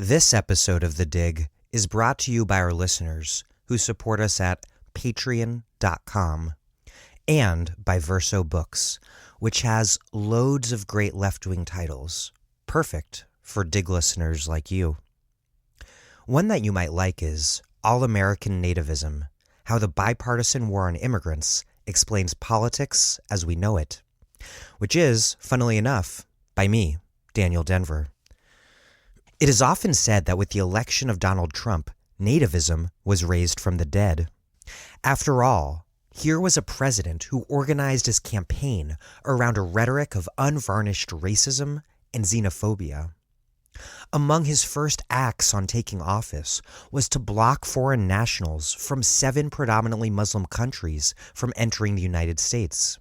This episode of The Dig is brought to you by our listeners who support us at patreon.com and by Verso Books, which has loads of great left-wing titles, perfect for Dig listeners like you. One that you might like is All-American Nativism, How the Bipartisan War on Immigrants Explains Politics as We Know It, which is, funnily enough, by me, Daniel Denver. It is often said that with the election of Donald Trump, nativism was raised from the dead. After all, here was a president who organized his campaign around a rhetoric of unvarnished racism and xenophobia. Among his first acts on taking office was to block foreign nationals from 7 predominantly Muslim countries from entering the United States.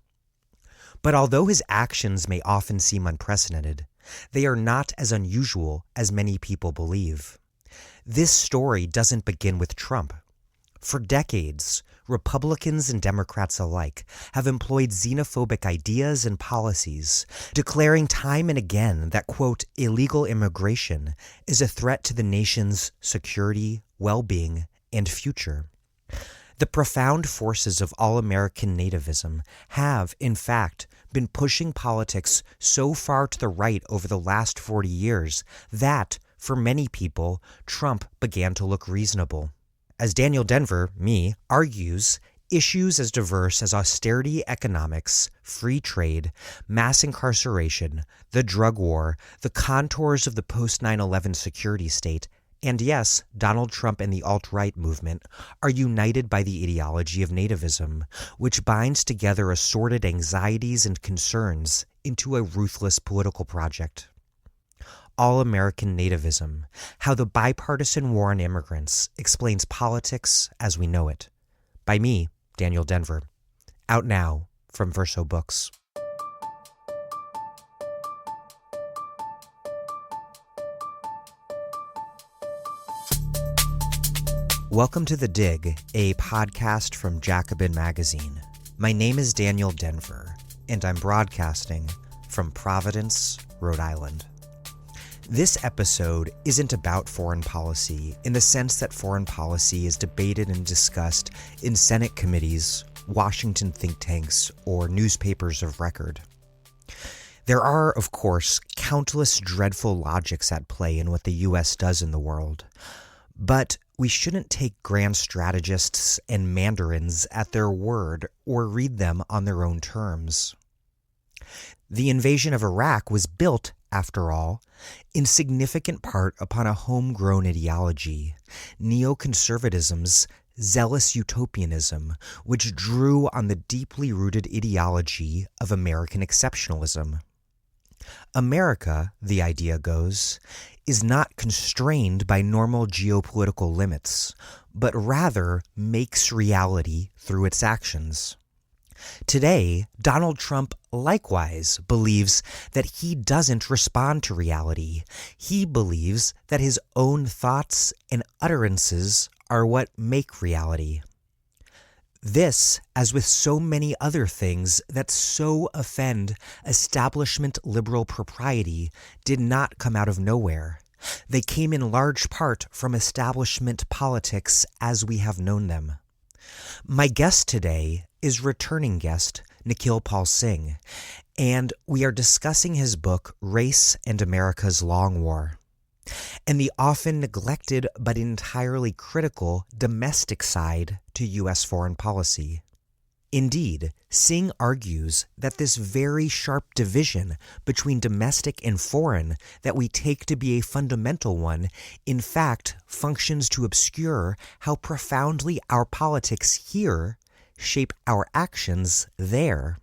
But although his actions may often seem unprecedented, they are not as unusual as many people believe. This story doesn't begin with Trump. For decades, Republicans and Democrats alike have employed xenophobic ideas and policies, declaring time and again that, quote, illegal immigration is a threat to the nation's security, well-being, and future. The profound forces of all-American nativism have, in fact, been pushing politics so far to the right over the last 40 years that, for many people, Trump began to look reasonable. As Daniel Denver, me, argues, issues as diverse as austerity economics, free trade, mass incarceration, the drug war, the contours of the post-9/11 security state, and yes, Donald Trump and the alt-right movement are united by the ideology of nativism, which binds together assorted anxieties and concerns into a ruthless political project. All-American Nativism, How the Bipartisan War on Immigrants Explains Politics as We Know It, by me, Daniel Denver. Out now from Verso Books. Welcome to The Dig, a podcast from Jacobin Magazine. My name is Daniel Denver, and I'm broadcasting from Providence, Rhode Island. This episode isn't about foreign policy in the sense that foreign policy is debated and discussed in Senate committees, Washington think tanks, or newspapers of record. There are, of course, countless dreadful logics at play in what the U.S. does in the world, but we shouldn't take grand strategists and mandarins at their word or read them on their own terms. The invasion of Iraq was built, after all, in significant part upon a homegrown ideology, neoconservatism's zealous utopianism, which drew on the deeply rooted ideology of American exceptionalism. America, the idea goes, is not constrained by normal geopolitical limits, but rather makes reality through its actions. Today, Donald Trump likewise believes that he doesn't respond to reality. He believes that his own thoughts and utterances are what make reality. This, as with so many other things that so offend establishment liberal propriety, did not come out of nowhere. They came in large part from establishment politics as we have known them. My guest today is returning guest Nikhil Pal Singh, and we are discussing his book Race and America's Long War, and the often neglected but entirely critical domestic side to U.S. foreign policy. Indeed, Singh argues that this very sharp division between domestic and foreign that we take to be a fundamental one, in fact, functions to obscure how profoundly our politics here shape our actions there,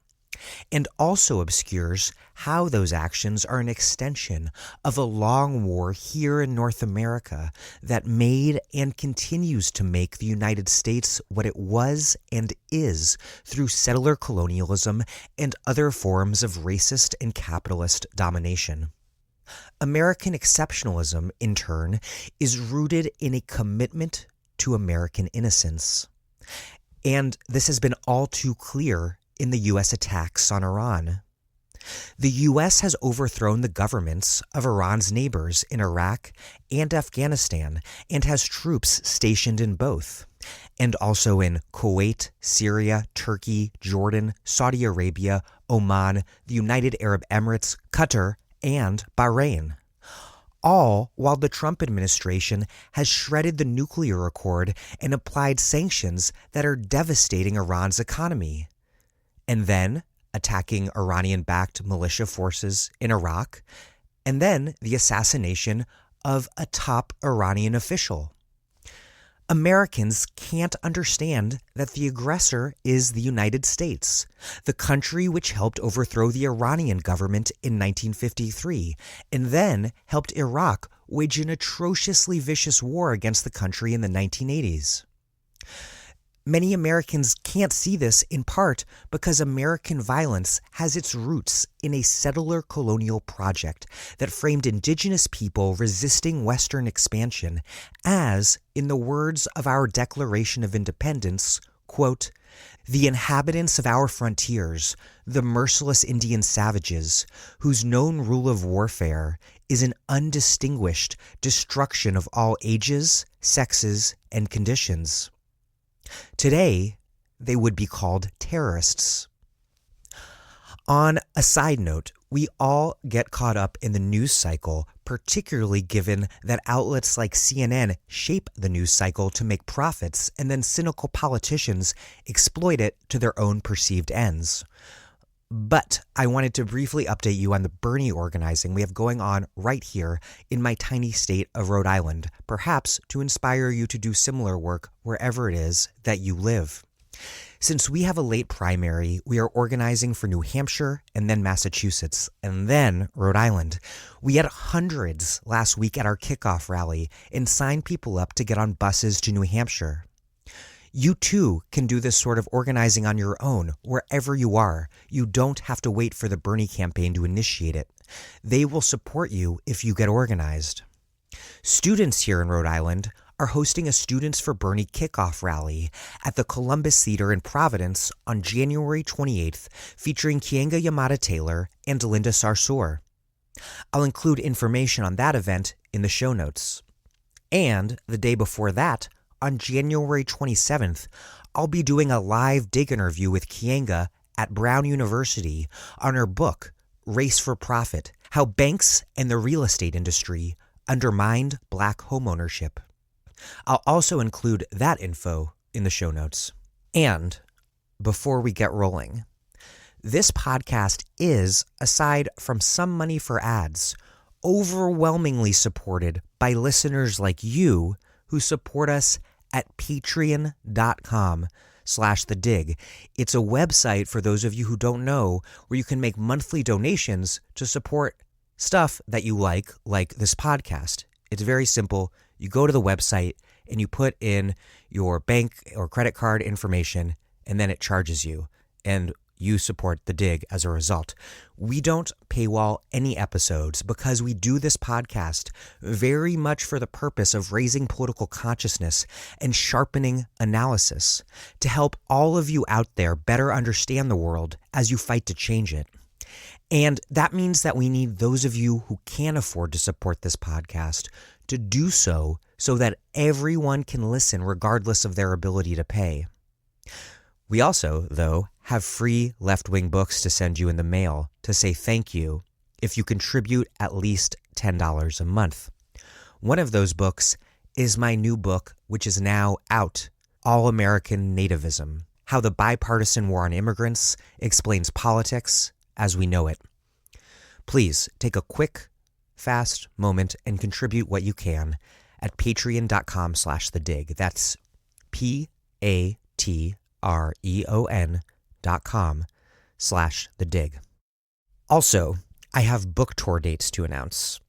and also obscures how those actions are an extension of a long war here in North America that made and continues to make the United States what it was and is through settler colonialism and other forms of racist and capitalist domination. American exceptionalism, in turn, is rooted in a commitment to American innocence. And this has been all too clear in the U.S. attacks on Iran. The U.S. has overthrown the governments of Iran's neighbors in Iraq and Afghanistan and has troops stationed in both, and also in Kuwait, Syria, Turkey, Jordan, Saudi Arabia, Oman, the United Arab Emirates, Qatar, and Bahrain. All while the Trump administration has shredded the nuclear accord and applied sanctions that are devastating Iran's economy. And then attacking Iranian-backed militia forces in Iraq, and then the assassination of a top Iranian official. Americans can't understand that the aggressor is the United States, the country which helped overthrow the Iranian government in 1953, and then helped Iraq wage an atrociously vicious war against the country in the 1980s. Many Americans can't see this in part because American violence has its roots in a settler colonial project that framed indigenous people resisting Western expansion as, in the words of our Declaration of Independence, quote, "The inhabitants of our frontiers, the merciless Indian savages, whose known rule of warfare is an undistinguished destruction of all ages, sexes, and conditions." Today, they would be called terrorists. On a side note, we all get caught up in the news cycle, particularly given that outlets like CNN shape the news cycle to make profits, and then cynical politicians exploit it to their own perceived ends. But I wanted to briefly update you on the Bernie organizing we have going on right here in my tiny state of Rhode Island, perhaps to inspire you to do similar work wherever it is that you live. Since we have a late primary, we are organizing for New Hampshire and then Massachusetts and then Rhode Island. We had hundreds last week at our kickoff rally and signed people up to get on buses to New Hampshire. You too can do this sort of organizing on your own, wherever you are. You don't have to wait for the Bernie campaign to initiate it. They will support you if you get organized. Students here in Rhode Island are hosting a Students for Bernie kickoff rally at the Columbus Theater in Providence on January 28th, featuring Kienga Yamada-Taylor and Linda Sarsour. I'll include information on that event in the show notes. And the day before that, on January 27th, I'll be doing a live dig interview with Kienga at Brown University on her book, Race for Profit: How Banks and the Real Estate Industry Undermined Black Homeownership. I'll also include that info in the show notes. And before we get rolling, this podcast is, aside from some money for ads, overwhelmingly supported by listeners like you who support us at patreon.com/thedig. It's a website, for those of you who don't know, where you can make monthly donations to support stuff that you like this podcast. It's very simple. You go to the website and you put in your bank or credit card information, and then it charges you. And you support The Dig as a result. We don't paywall any episodes because we do this podcast very much for the purpose of raising political consciousness and sharpening analysis to help all of you out there better understand the world as you fight to change it. And that means that we need those of you who can afford to support this podcast to do so that everyone can listen regardless of their ability to pay. We also, though, have free left-wing books to send you in the mail to say thank you if you contribute at least $10 a month. One of those books is my new book, which is now out, All-American Nativism: How the Bipartisan War on Immigrants Explains Politics as We Know It. Please take a quick, fast moment and contribute what you can at patreon.com/thedig. That's patreon.com/thedig. Also, I have book tour dates to announce.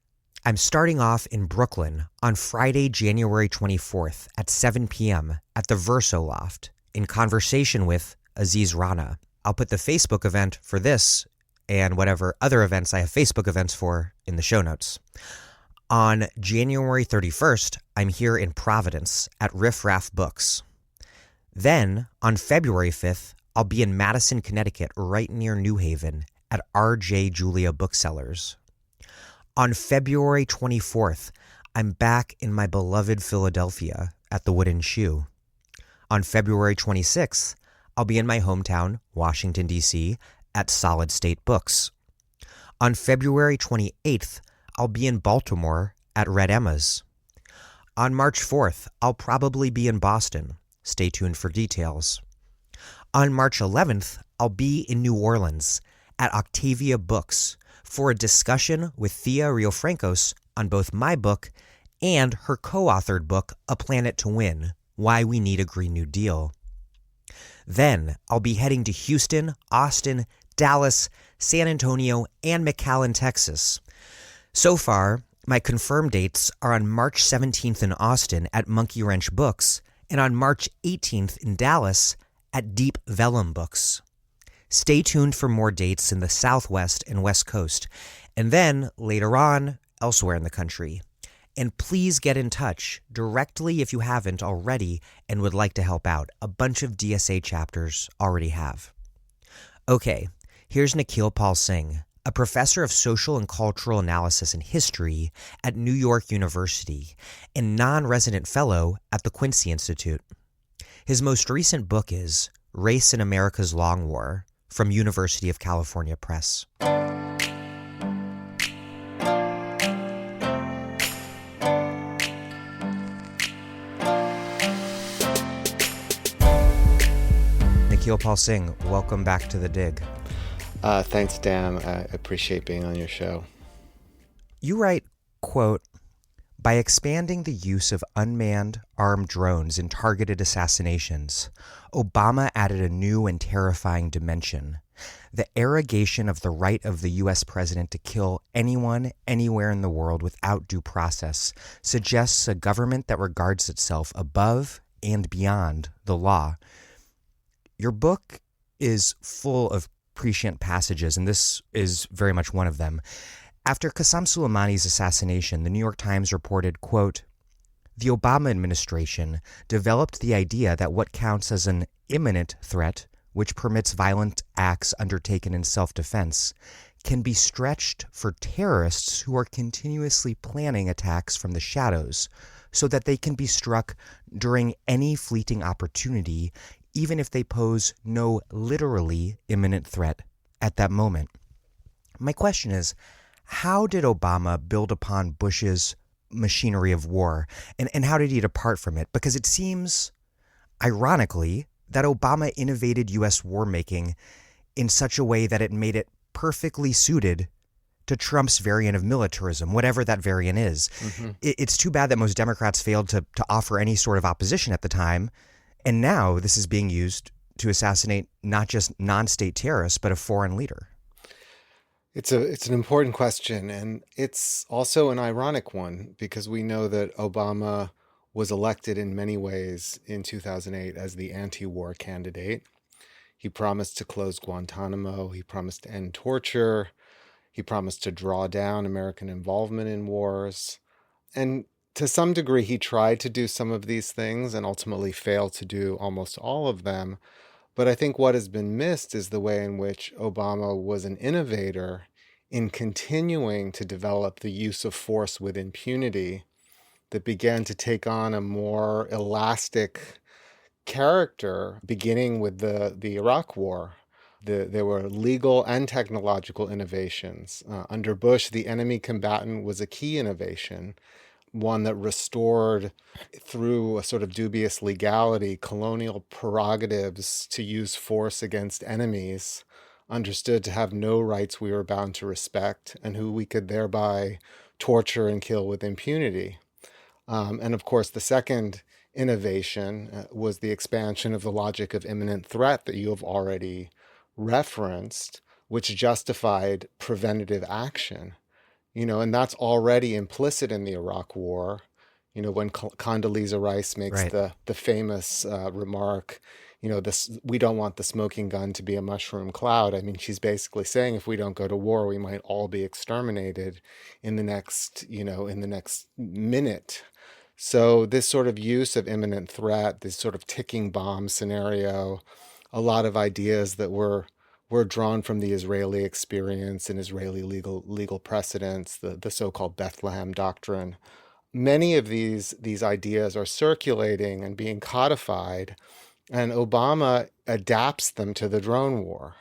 I'm starting off in Brooklyn on Friday, January 24th at 7 p.m. at the Verso Loft in conversation with Aziz Rana. I'll put the Facebook event for this and whatever other events I have Facebook events for in the show notes. On January 31st, I'm here in Providence at Riff Raff Books. Then, on February 5th, I'll be in Madison, Connecticut, right near New Haven, at R.J. Julia Booksellers. On February 24th, I'm back in my beloved Philadelphia at the Wooden Shoe. On February 26th, I'll be in my hometown, Washington, D.C., at Solid State Books. On February 28th, I'll be in Baltimore at Red Emma's. On March 4th, I'll probably be in Boston. Stay tuned for details. On March 11th, I'll be in New Orleans at Octavia Books for a discussion with Thea Riofrancos on both my book and her co-authored book, A Planet to Win: Why We Need a Green New Deal. Then I'll be heading to Houston, Austin, Dallas, San Antonio, and McAllen, Texas. So far, my confirmed dates are on March 17th in Austin at Monkey Wrench Books and on March 18th in Dallas at Deep Vellum Books. Stay tuned for more dates in the Southwest and West Coast, and then later on, elsewhere in the country. And please get in touch directly if you haven't already and would like to help out. A bunch of DSA chapters already have. Okay, here's Nikhil Pal Singh, a professor of social and cultural analysis and history at New York University and non-resident fellow at the Quincy Institute. His most recent book is Race in America's Long War from University of California Press. Nikhil Pal Singh, welcome back to The Dig. Thanks, Dan. I appreciate being on your show. You write, quote, "By expanding the use of unmanned armed drones in targeted assassinations, Obama added a new and terrifying dimension. The arrogation of the right of the U.S. president to kill anyone, anywhere in the world without due process suggests a government that regards itself above and beyond the law." Your book is full of prescient passages, and this is very much one of them. After Qasem Soleimani's assassination, the New York Times reported, quote, "The Obama administration developed the idea that what counts as an imminent threat, which permits violent acts undertaken in self-defense, can be stretched for terrorists who are continuously planning attacks from the shadows, so that they can be struck during any fleeting opportunity, even if they pose no literally imminent threat at that moment." My question is, how did Obama build upon Bush's machinery of war, and how did he depart from it? Because it seems, ironically, that Obama innovated U.S. war-making in such a way that it made it perfectly suited to Trump's variant of militarism, whatever that variant is. Mm-hmm. It's too bad that most Democrats failed to offer any sort of opposition at the time. And now this is being used to assassinate not just non-state terrorists, but a foreign leader. It's an important question, and it's also an ironic one, because we know that Obama was elected in many ways in 2008 as the anti-war candidate. He promised to close Guantanamo. He promised to end torture. He promised to draw down American involvement in wars. And to some degree, he tried to do some of these things and ultimately failed to do almost all of them. But I think what has been missed is the way in which Obama was an innovator in continuing to develop the use of force with impunity that began to take on a more elastic character, beginning with the Iraq War. There were legal and technological innovations. Under Bush, the enemy combatant was a key innovation, one that restored, through a sort of dubious legality, colonial prerogatives to use force against enemies, understood to have no rights we were bound to respect, and who we could thereby torture and kill with impunity. And of course, the second innovation was the expansion of the logic of imminent threat that you have already referenced, which justified preventative action. And that's already implicit in the Iraq War. When Condoleezza Rice makes Right. the famous remark, we don't want the smoking gun to be a mushroom cloud. I mean, she's basically saying if we don't go to war, we might all be exterminated in the next minute. So this sort of use of imminent threat, this sort of ticking bomb scenario, a lot of ideas that were were drawn from the Israeli experience and Israeli legal precedents, the so-called Bethlehem Doctrine. Many of these ideas are circulating and being codified, and Obama adapts them to the drone war.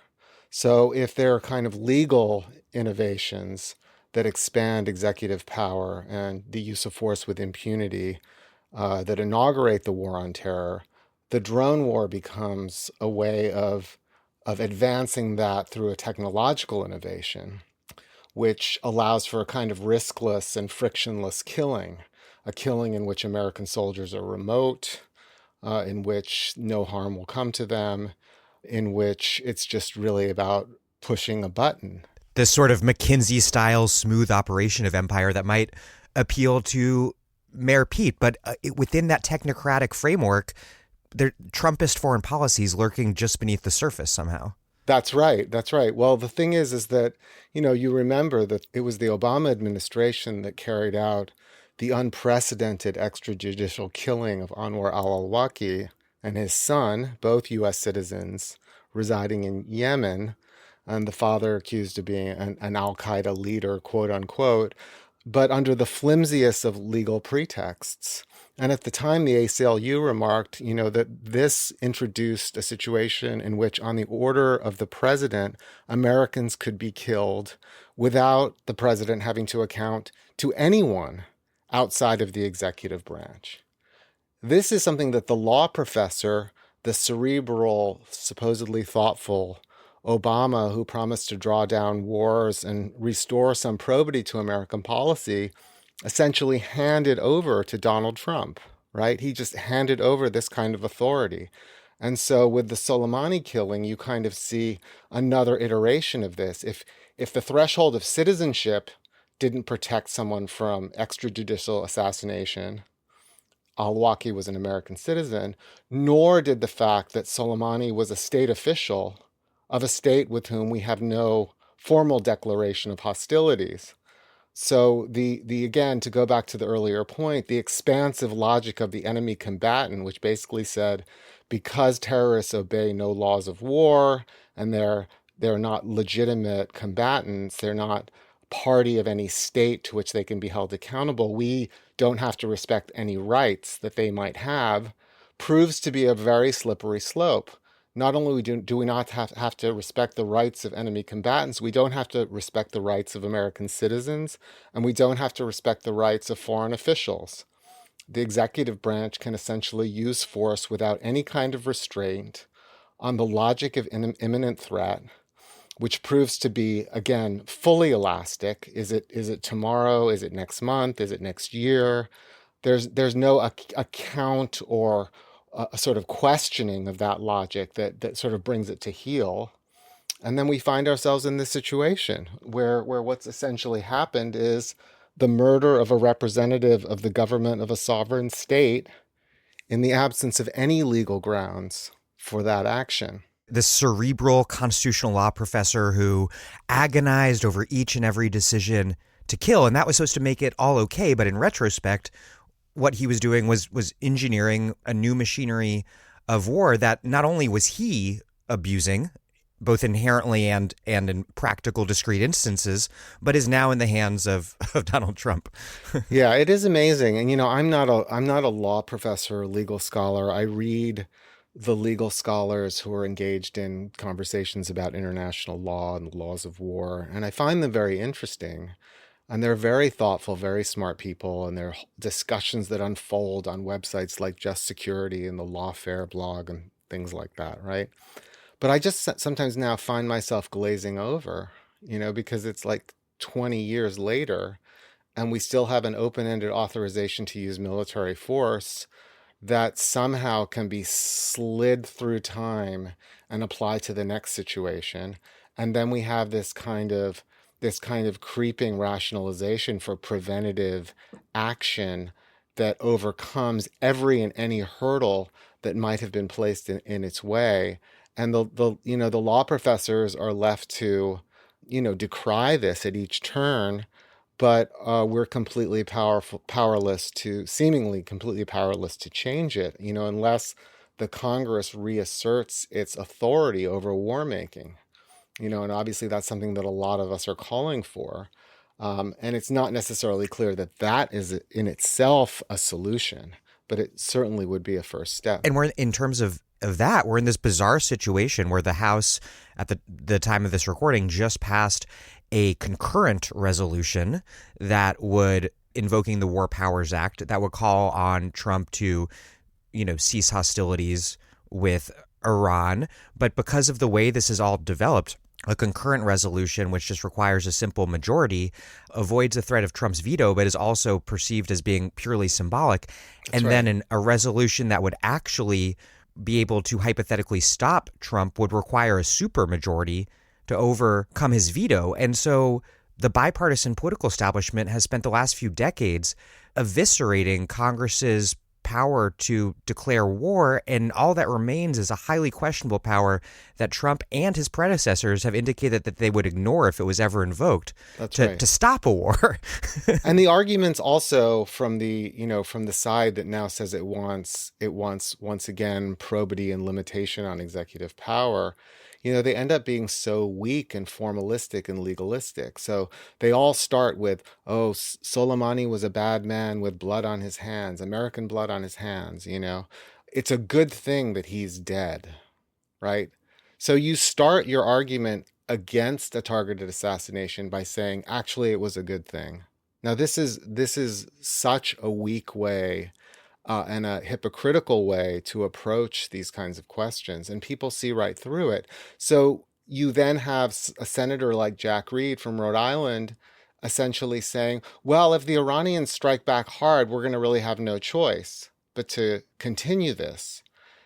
So if there are kind of legal innovations that expand executive power and the use of force with impunity that inaugurate the war on terror, the drone war becomes a way of advancing that through a technological innovation, which allows for a kind of riskless and frictionless killing, a killing in which American soldiers are remote, in which no harm will come to them, in which it's just really about pushing a button. This sort of McKinsey-style smooth operation of empire that might appeal to Mayor Pete, but within that technocratic framework, there Trumpist foreign policies lurking just beneath the surface somehow. That's right. That's right. Well, the thing is that, you remember that it was the Obama administration that carried out the unprecedented extrajudicial killing of Anwar al-Awlaki and his son, both U.S. citizens residing in Yemen, and the father accused of being an al-Qaeda leader, quote unquote, but under the flimsiest of legal pretexts. And at the time, the ACLU remarked, that this introduced a situation in which, on the order of the president, Americans could be killed without the president having to account to anyone outside of the executive branch. This is something that the law professor, the cerebral, supposedly thoughtful Obama, who promised to draw down wars and restore some probity to American policy, essentially handed over to Donald Trump, right? He just handed over this kind of authority. And so with the Soleimani killing, you kind of see another iteration of this. If the threshold of citizenship didn't protect someone from extrajudicial assassination, al-Awlaki was an American citizen, nor did the fact that Soleimani was a state official of a state with whom we have no formal declaration of hostilities. So the again, to go back to the earlier point, the expansive logic of the enemy combatant, which basically said, because terrorists obey no laws of war and they're not legitimate combatants, they're not party of any state to which they can be held accountable, we don't have to respect any rights that they might have, proves to be a very slippery slope. Not only do we not have to respect the rights of enemy combatants, we don't have to respect the rights of American citizens, and we don't have to respect the rights of foreign officials. The executive branch can essentially use force without any kind of restraint on the logic of imminent threat, which proves to be, again, fully elastic. Is it tomorrow? Is it next month? Is it next year? There's no account or a sort of questioning of that logic that sort of brings it to heel. And then we find ourselves in this situation where what's essentially happened is the murder of a representative of the government of a sovereign state in the absence of any legal grounds for that action. This cerebral constitutional law professor who agonized over each and every decision to kill, and that was supposed to make it all okay. But in retrospect, what he was doing was engineering a new machinery of war that not only was he abusing, both inherently and in practical discrete instances, but is now in the hands of Donald Trump. Yeah, it is amazing. And I'm not a law professor or legal scholar. I read the legal scholars who are engaged in conversations about international law and the laws of war, and I find them very interesting. And they're very thoughtful, very smart people, and there are discussions that unfold on websites like Just Security and the Lawfare blog and things like that, right? But I just sometimes now find myself glazing over, because it's like 20 years later, and we still have an open-ended authorization to use military force that somehow can be slid through time and applied to the next situation. And then we have this kind of creeping rationalization for preventative action that overcomes every and any hurdle that might have been placed in its way. And the law professors are left to, decry this at each turn, but we're seemingly completely powerless to change it, unless the Congress reasserts its authority over war making. And obviously that's something that a lot of us are calling for. And it's not necessarily clear that that is in itself a solution, but it certainly would be a first step. And we're in terms of that, we're in this bizarre situation where the House, at the time of this recording, just passed a concurrent resolution that would, invoking the War Powers Act, that would call on Trump to, cease hostilities with Iran. But because of the way this is all developed, a concurrent resolution, which just requires a simple majority, avoids the threat of Trump's veto, but is also perceived as being purely symbolic. That's right. Then a resolution that would actually be able to hypothetically stop Trump would require a supermajority to overcome his veto. And so the bipartisan political establishment has spent the last few decades eviscerating Congress's power to declare war, and all that remains is a highly questionable power that Trump and his predecessors have indicated that they would ignore if it was ever invoked. That's right. To stop a war. And the arguments also from the side that now says it wants once again probity and limitation on executive power, they end up being so weak and formalistic and legalistic. So they all start with, oh, Soleimani was a bad man with blood on his hands, American blood on his hands, It's a good thing that he's dead, right? So you start your argument against a targeted assassination by saying, actually, it was a good thing. Now, this is such a weak way and a hypocritical way to approach these kinds of questions, and people see right through it. So you then have a senator like Jack Reed from Rhode Island essentially saying, well, if the Iranians strike back hard, we're going to really have no choice but to continue this.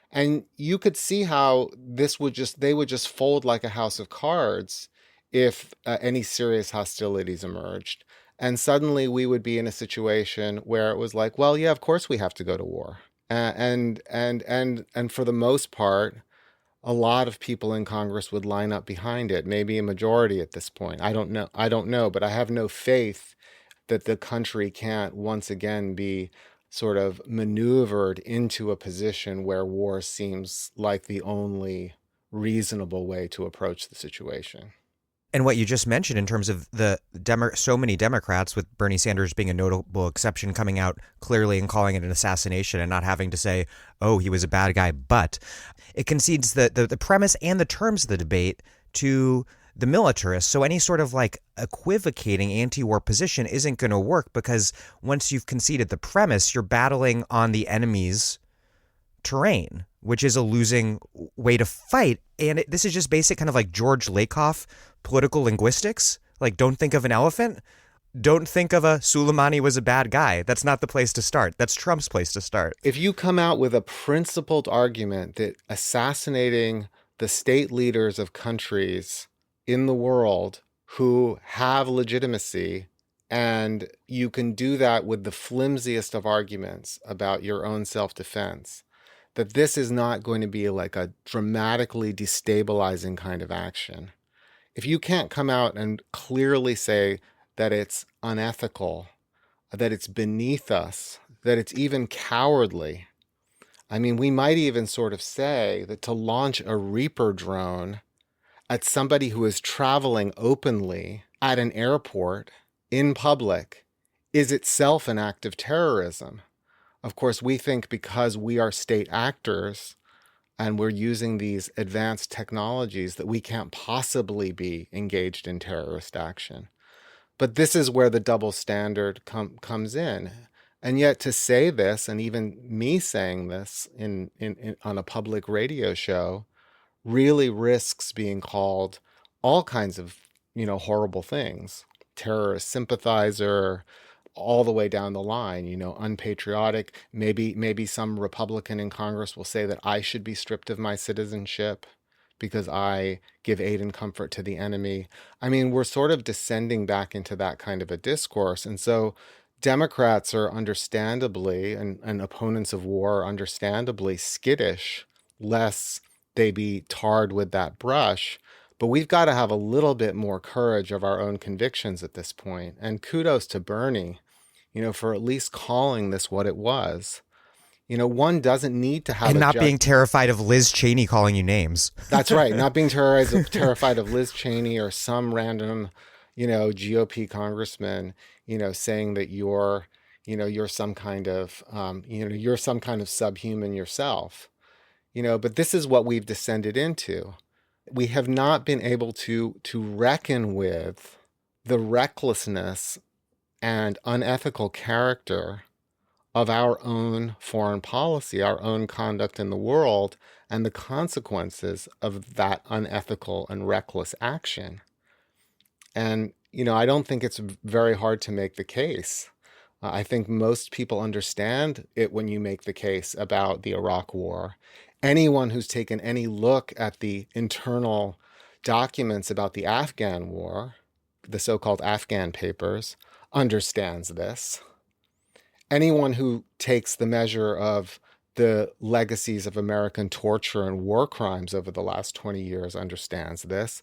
And you could see how they would just fold like a house of cards if any serious hostilities emerged. And suddenly we would be in a situation where it was like, well, yeah, of course we have to go to war. And for the most part, a lot of people in Congress would line up behind it, maybe a majority at this point. I don't know, but I have no faith that the country can't once again be sort of maneuvered into a position where war seems like the only reasonable way to approach the situation. And what you just mentioned in terms of so many Democrats, with Bernie Sanders being a notable exception, coming out clearly and calling it an assassination and not having to say, oh, he was a bad guy, but it concedes the premise and the terms of the debate to the militarists. So any sort of like equivocating anti-war position isn't going to work, because once you've conceded the premise, you're battling on the enemy's terrain, which is a losing way to fight. And this is just basic kind of like George Lakoff political linguistics. Like, don't think of an elephant. Don't think of a Soleimani was a bad guy. That's not the place to start. That's Trump's place to start. If you come out with a principled argument that assassinating the state leaders of countries in the world who have legitimacy, and you can do that with the flimsiest of arguments about your own self-defense, that this is not going to be like a dramatically destabilizing kind of action. If you can't come out and clearly say that it's unethical, that it's beneath us, that it's even cowardly, I mean, we might even sort of say that to launch a Reaper drone at somebody who is traveling openly at an airport in public is itself an act of terrorism. Of course, we think because we are state actors and we're using these advanced technologies that we can't possibly be engaged in terrorist action. But this is where the double standard comes in. And yet to say this, and even me saying this in on a public radio show, really risks being called all kinds of, horrible things. Terrorist sympathizer, all the way down the line, unpatriotic. Maybe some Republican in Congress will say that I should be stripped of my citizenship because I give aid and comfort to the enemy. I mean, we're sort of descending back into that kind of a discourse. And so Democrats are understandably, and opponents of war are understandably skittish, lest they be tarred with that brush. But we've got to have a little bit more courage of our own convictions at this point. And kudos to Bernie, for at least calling this what it was. One doesn't need to have And a not being terrified of Liz Cheney calling you names. That's right. Not being terrified of Liz Cheney or some random, GOP congressman, saying that you're some kind of, you're some kind of subhuman yourself. But this is what we've descended into. We have not been able to reckon with the recklessness and unethical character of our own foreign policy, our own conduct in the world, and the consequences of that unethical and reckless action. And, I don't think it's very hard to make the case. I think most people understand it when you make the case about the Iraq War. Anyone who's taken any look at the internal documents about the Afghan War, the so-called Afghan papers, understands this. Anyone who takes the measure of the legacies of American torture and war crimes over the last 20 years understands this.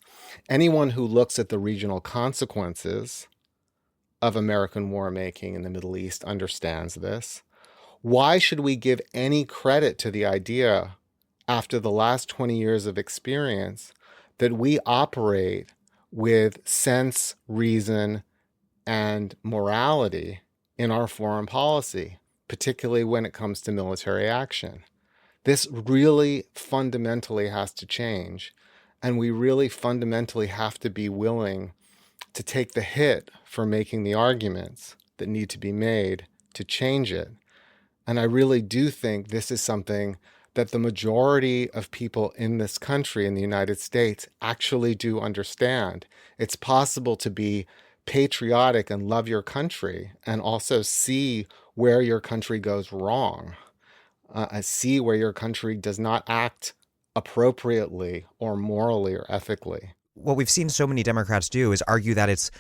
Anyone who looks at the regional consequences of American war making in the Middle East understands this. Why should we give any credit to the idea, after the last 20 years of experience, that we operate with sense, reason, and morality in our foreign policy, particularly when it comes to military action? This really fundamentally has to change, and we really fundamentally have to be willing to take the hit for making the arguments that need to be made to change it. And I really do think this is something that the majority of people in this country, in the United States, actually do understand. It's possible to be patriotic and love your country and also see where your country goes wrong, see where your country does not act appropriately or morally or ethically. What we've seen so many Democrats do is argue that it's,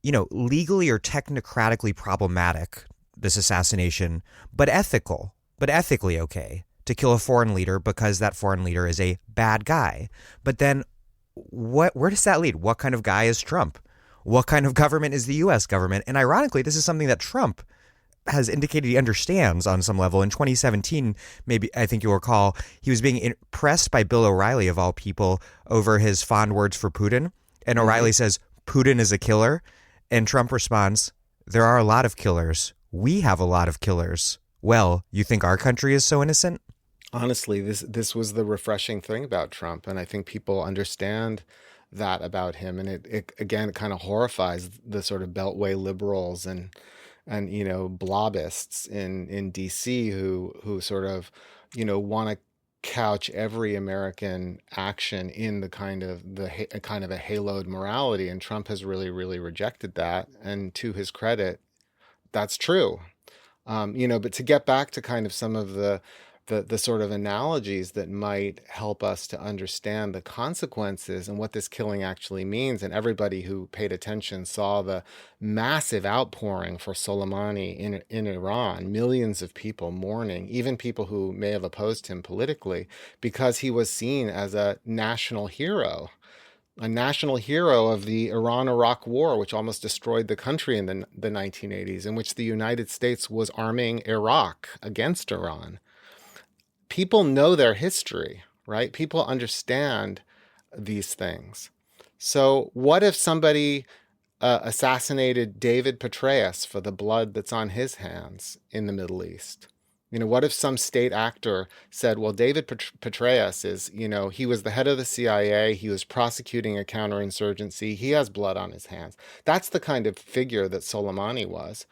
legally or technocratically problematic, this assassination, but ethically okay to kill a foreign leader because that foreign leader is a bad guy. But then where does that lead? What kind of guy is Trump? What kind of government is the U.S. government? And ironically, this is something that Trump has indicated he understands on some level. In 2017, maybe, I think you'll recall, he was being pressed by Bill O'Reilly, of all people, over his fond words for Putin. And O'Reilly says, Putin is a killer. And Trump responds, there are a lot of killers. We have a lot of killers. Well, you think our country is so innocent? Honestly, this was the refreshing thing about Trump. And I think people understand that about him. And it again, kind of horrifies the sort of Beltway liberals and blobists in DC who sort of, want to couch every American action in the kind of a haloed morality. And Trump has really, really rejected that. And to his credit, that's true. But to get back to kind of some of the sort of analogies that might help us to understand the consequences and what this killing actually means. And everybody who paid attention saw the massive outpouring for Soleimani in Iran, millions of people mourning, even people who may have opposed him politically, because he was seen as a national hero of the Iran-Iraq War, which almost destroyed the country in the 1980s, in which the United States was arming Iraq against Iran. People know their history, right? People understand these things. So what if somebody assassinated David Petraeus for the blood that's on his hands in the Middle East? What if some state actor said, well, David Petraeus is, he was the head of the CIA. He was prosecuting a counterinsurgency. He has blood on his hands. That's the kind of figure that Soleimani was.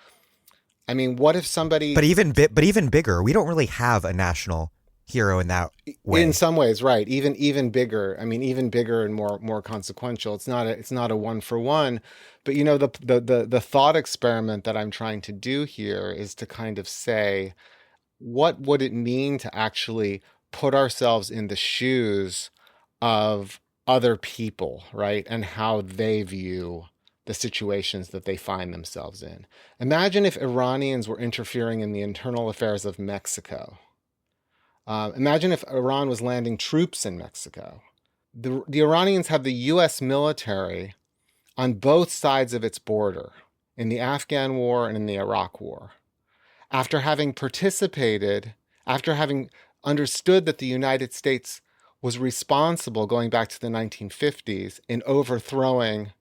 I mean, what if somebody... But even bigger, we don't really have a national hero in that way. In some ways, right. Even bigger. I mean, even bigger and more consequential. It's not a one for one, but the thought experiment that I'm trying to do here is to kind of say, what would it mean to actually put ourselves in the shoes of other people, right? And how they view the situations that they find themselves in. Imagine if Iranians were interfering in the internal affairs of Mexico. Imagine if Iran was landing troops in Mexico. The Iranians have the U.S. military on both sides of its border, in the Afghan war and in the Iraq war. After having participated after having understood that the United States was responsible, going back to the 1950s, in overthrowing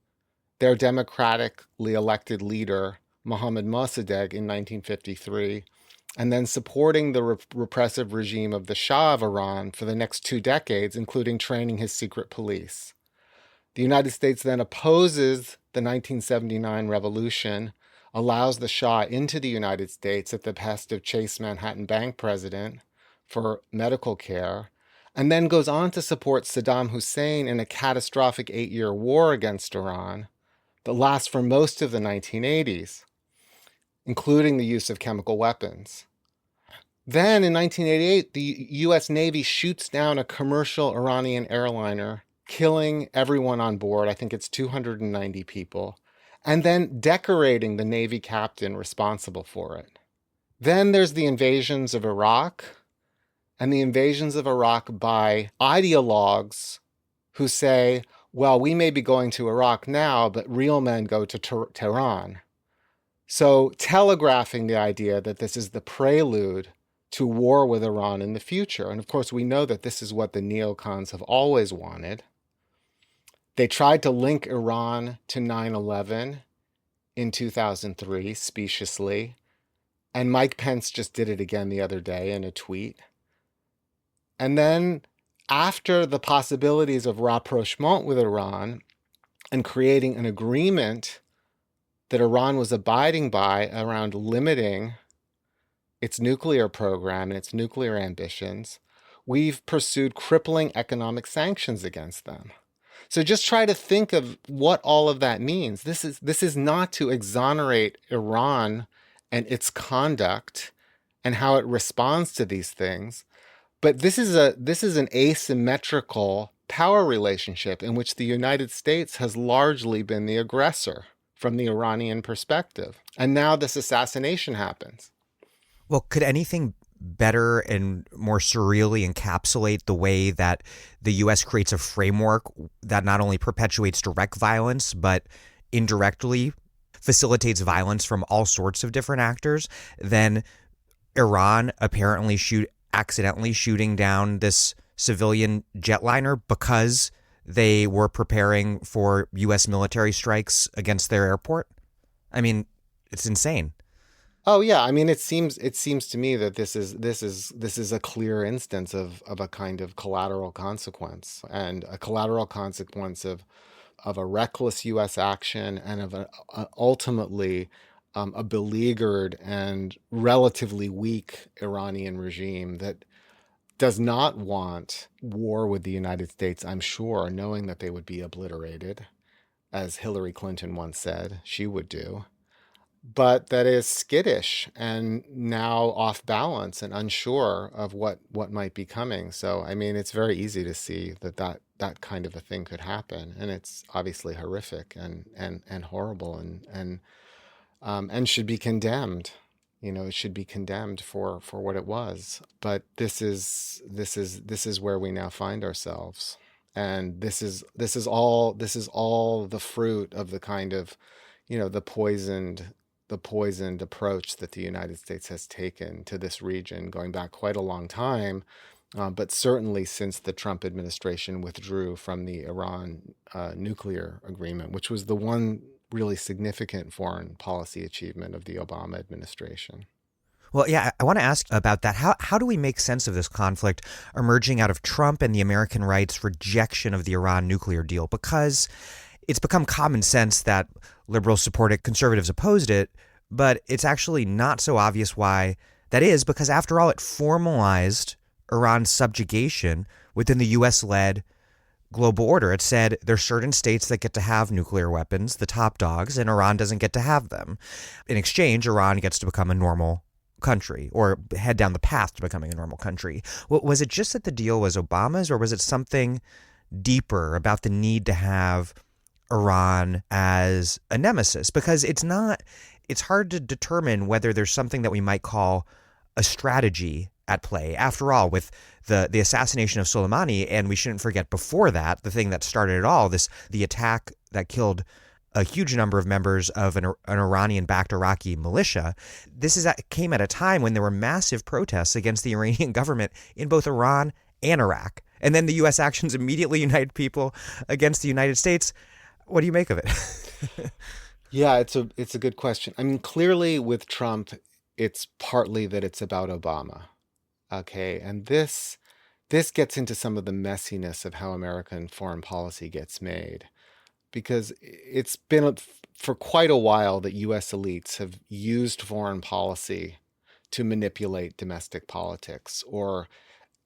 their democratically elected leader, Mohammad Mossadegh, in 1953, and then supporting the repressive regime of the Shah of Iran for the next 2 decades, including training his secret police. The United States then opposes the 1979 revolution, allows the Shah into the United States at the behest of Chase Manhattan Bank president for medical care, and then goes on to support Saddam Hussein in a catastrophic 8-year war against Iran that lasts for most of the 1980s, including the use of chemical weapons. Then in 1988, the US Navy shoots down a commercial Iranian airliner, killing everyone on board. I think it's 290 people, and then decorating the Navy captain responsible for it. Then there's the invasions of Iraq, and the invasions of Iraq by ideologues who say, well, we may be going to Iraq now, but real men go to Tehran. So telegraphing the idea that this is the prelude to war with Iran in the future. And of course, we know that this is what the neocons have always wanted. They tried to link Iran to 9/11 in 2003, speciously. And Mike Pence just did it again the other day in a tweet. And then after the possibilities of rapprochement with Iran and creating an agreement that Iran was abiding by around limiting its nuclear program and its nuclear ambitions, we've pursued crippling economic sanctions against them. So just try to think of what all of that means. This is not to exonerate Iran and its conduct and how it responds to these things, but this is an asymmetrical power relationship in which the United States has largely been the aggressor from the Iranian perspective. And now this assassination happens. Well, could anything better and more surreally encapsulate the way that the U.S. creates a framework that not only perpetuates direct violence, but indirectly facilitates violence from all sorts of different actors than Iran apparently accidentally shooting down this civilian jetliner because they were preparing for U.S. military strikes against their airport? I mean, it's insane. Oh yeah, I mean, it seems to me that this is a clear instance of a kind of collateral consequence, and a collateral consequence of a reckless U.S. action and of ultimately a beleaguered and relatively weak Iranian regime that does not want war with the United States, I'm sure, knowing that they would be obliterated, as Hillary Clinton once said she would do, but that is skittish and now off balance and unsure of what might be coming. So, I mean, it's very easy to see that kind of a thing could happen, and it's obviously horrific and horrible and should be condemned. You know, it should be condemned for what it was. But this is where we now find ourselves, and this is all the fruit of the kind of, you know, the poisoned approach that the United States has taken to this region, going back quite a long time, but certainly since the Trump administration withdrew from the Iran nuclear agreement, which was the one really significant foreign policy achievement of the Obama administration. Well, yeah, I want to ask about that. How do we make sense of this conflict emerging out of Trump and the American right's rejection of the Iran nuclear deal? Because it's become common sense that liberals supported it, conservatives opposed it, but it's actually not so obvious why that is, because after all, it formalized Iran's subjugation within the U.S.-led global order. It said there's certain states that get to have nuclear weapons, the top dogs, and Iran doesn't get to have them. In exchange, Iran gets to become a normal country or head down the path to becoming a normal country. Was it just that the deal was Obama's, or was it something deeper about the need to have Iran as a nemesis? Because it's hard to determine whether there's something that we might call a strategy at play. After all, with the assassination of Soleimani, and we shouldn't forget before that, the thing that started it all, the attack that killed a huge number of members of an Iranian-backed Iraqi militia. Came at a time when there were massive protests against the Iranian government in both Iran and Iraq. And then the U.S. actions immediately united people against the United States. What do you make of it? Yeah, it's a good question. I mean, clearly with Trump, it's partly that it's about Obama. Okay, and this gets into some of the messiness of how American foreign policy gets made, because it's been for quite a while that US elites have used foreign policy to manipulate domestic politics, or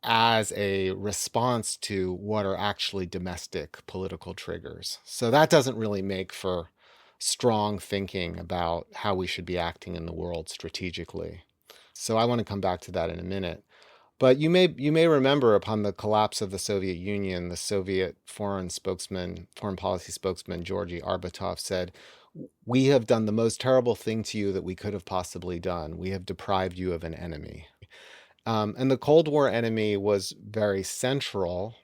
as a response to what are actually domestic political triggers. So that doesn't really make for strong thinking about how we should be acting in the world strategically. So I want to come back to that in a minute. But you may remember, upon the collapse of the Soviet Union, the Soviet foreign policy spokesman Georgy Arbatov said, "We have done the most terrible thing to you that we could have possibly done. We have deprived you of an enemy." And the Cold War enemy was very central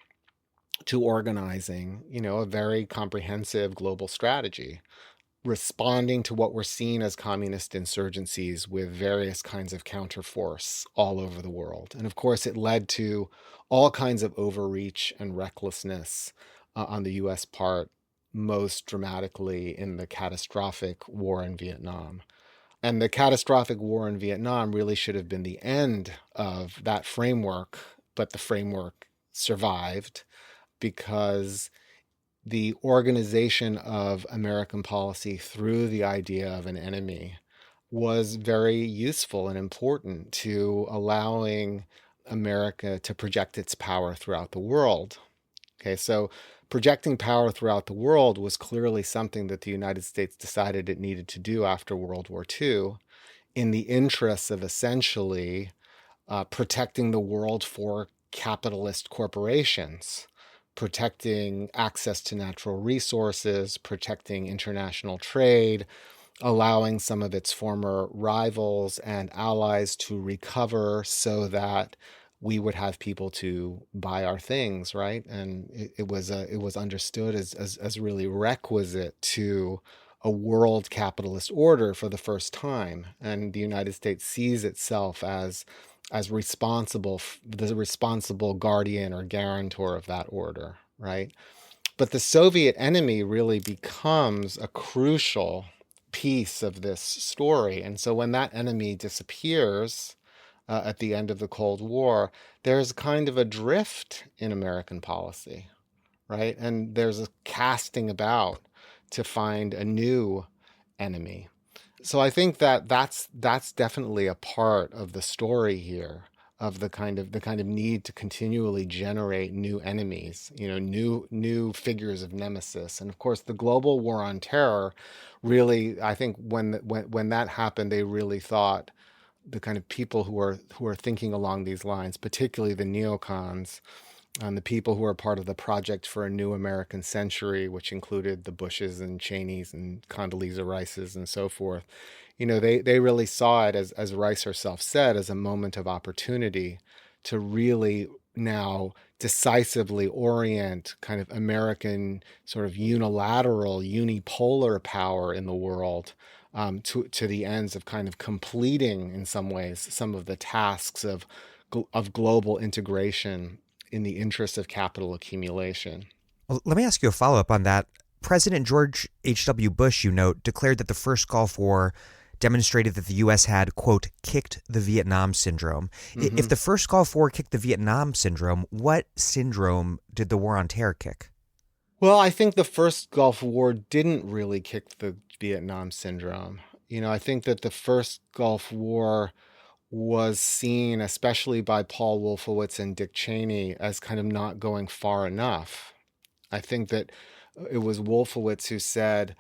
to organizing, a very comprehensive global strategy, responding to what were seen as communist insurgencies with various kinds of counterforce all over the world. And of course, it led to all kinds of overreach and recklessness on the US part, most dramatically in the catastrophic war in Vietnam. And the catastrophic war in Vietnam really should have been the end of that framework, but the framework survived because the organization of American policy through the idea of an enemy was very useful and important to allowing America to project its power throughout the world. Okay, so projecting power throughout the world was clearly something that the United States decided it needed to do after World War II, in the interests of essentially protecting the world for capitalist corporations, protecting access to natural resources, protecting international trade, allowing some of its former rivals and allies to recover so that we would have people to buy our things, right? And it was understood as really requisite to a world capitalist order for the first time. And the United States sees itself as the responsible guardian or guarantor of that order, right? But the Soviet enemy really becomes a crucial piece of this story. And so when that enemy disappears at the end of the Cold War, there's kind of a drift in American policy, right? And there's a casting about to find a new enemy. So I think that that's definitely a part of the story here, of the kind of need to continually generate new enemies, new figures of nemesis. And of course, the global war on terror really, I think when that happened, they really thought, the kind of people who are thinking along these lines, particularly the neocons, and the people who are part of the Project for a New American Century, which included the Bushes and Cheneys and Condoleezza Rices and so forth, they really saw it, as Rice herself said, as a moment of opportunity to really now decisively orient kind of American sort of unilateral, unipolar power in the world, to the ends of kind of completing, in some ways, some of the tasks of global integration in the interest of capital accumulation. Well, let me ask you a follow-up on that. President George H.W. Bush, you note, declared that the first Gulf War demonstrated that the U.S. had, quote, kicked the Vietnam syndrome. Mm-hmm. If the first Gulf War kicked the Vietnam syndrome, what syndrome did the war on terror kick? Well, I think the first Gulf War didn't really kick the Vietnam syndrome. I think that the first Gulf War was seen, especially by Paul Wolfowitz and Dick Cheney, as kind of not going far enough. I think that it was Wolfowitz who said,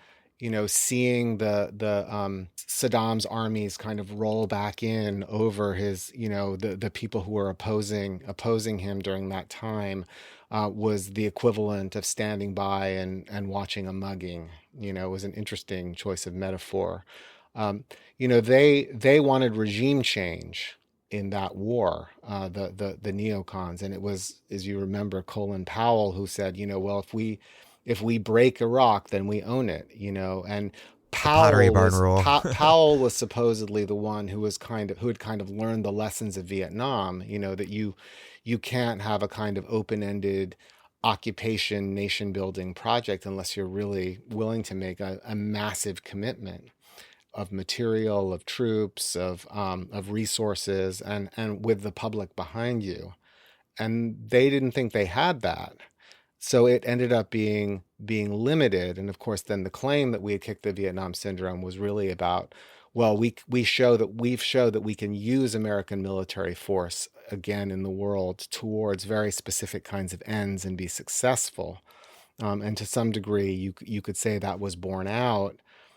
seeing the Saddam's armies kind of roll back in over his, the people who were opposing him during that time, was the equivalent of standing by and watching a mugging. It was an interesting choice of metaphor. They wanted regime change in that war, the neocons, and it was, as you remember, Colin Powell who said, well, if we break Iraq, then we own it, and The Pottery Barn rule. Powell was supposedly the one who had kind of learned the lessons of Vietnam, that you can't have a kind of open-ended occupation nation building project unless you're really willing to make a massive commitment of material, of troops, of resources, and with the public behind you. And they didn't think they had that. So it ended up being limited. And of course, then the claim that we had kicked the Vietnam syndrome was really about, well, we've showed that we can use American military force again in the world towards very specific kinds of ends and be successful. And to some degree, you could say that was borne out.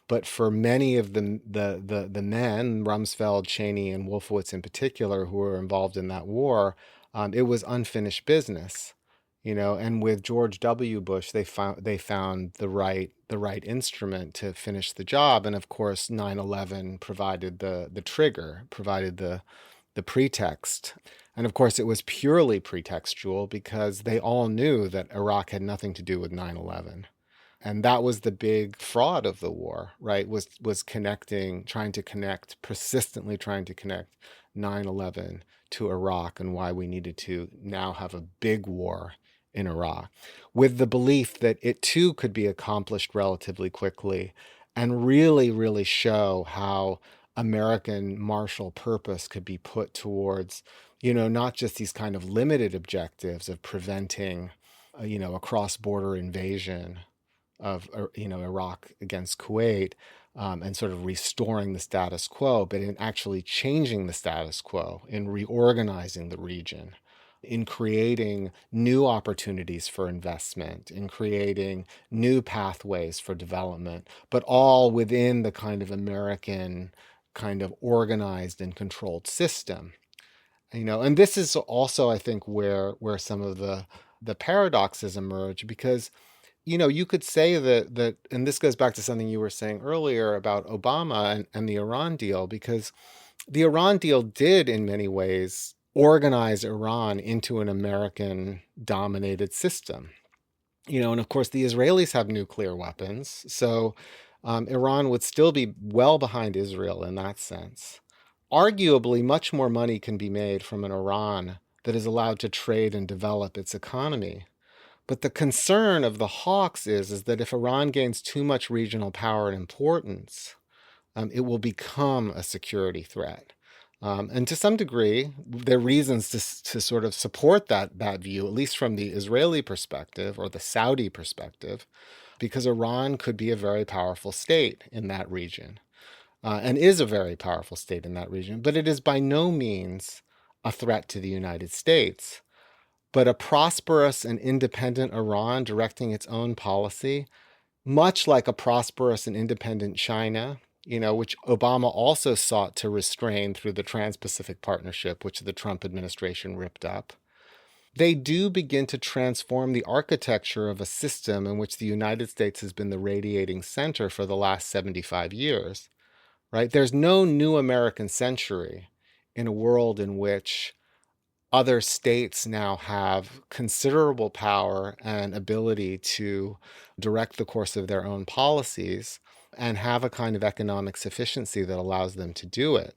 But for many of the men, Rumsfeld, Cheney, and Wolfowitz in particular, who were involved in that war, it was unfinished business, And with George W. Bush, they found the right instrument to finish the job, and of course, 9/11 provided the trigger, provided the pretext. And of course, it was purely pretextual because they all knew that Iraq had nothing to do with 9/11. And that was the big fraud of the war, right? Was persistently trying to connect 9/11 to Iraq and why we needed to now have a big war in Iraq, with the belief that it too could be accomplished relatively quickly and really, really show how American martial purpose could be put towards, not just these kind of limited objectives of preventing, a cross-border invasion of Iraq against Kuwait, and sort of restoring the status quo, but in actually changing the status quo, in reorganizing the region, in creating new opportunities for investment, in creating new pathways for development, but all within the kind of American kind of organized and controlled system. And this is also, I think, where some of the paradoxes emerge, because you could say that, and this goes back to something you were saying earlier about Obama and the Iran deal, because the Iran deal did, in many ways, organize Iran into an American-dominated system. And of course, the Israelis have nuclear weapons, so Iran would still be well behind Israel in that sense. Arguably, much more money can be made from an Iran that is allowed to trade and develop its economy. But the concern of the hawks is that if Iran gains too much regional power and importance, it will become a security threat. And to some degree, there are reasons to sort of support that view, at least from the Israeli perspective or the Saudi perspective, because Iran could be a very powerful state in that region, and is a very powerful state in that region. But it is by no means a threat to the United States. But a prosperous and independent Iran directing its own policy, much like a prosperous and independent China, which Obama also sought to restrain through the Trans-Pacific Partnership, which the Trump administration ripped up, they do begin to transform the architecture of a system in which the United States has been the radiating center for the last 75 years, right? There's no new American century in a world in which other states now have considerable power and ability to direct the course of their own policies and have a kind of economic sufficiency that allows them to do it.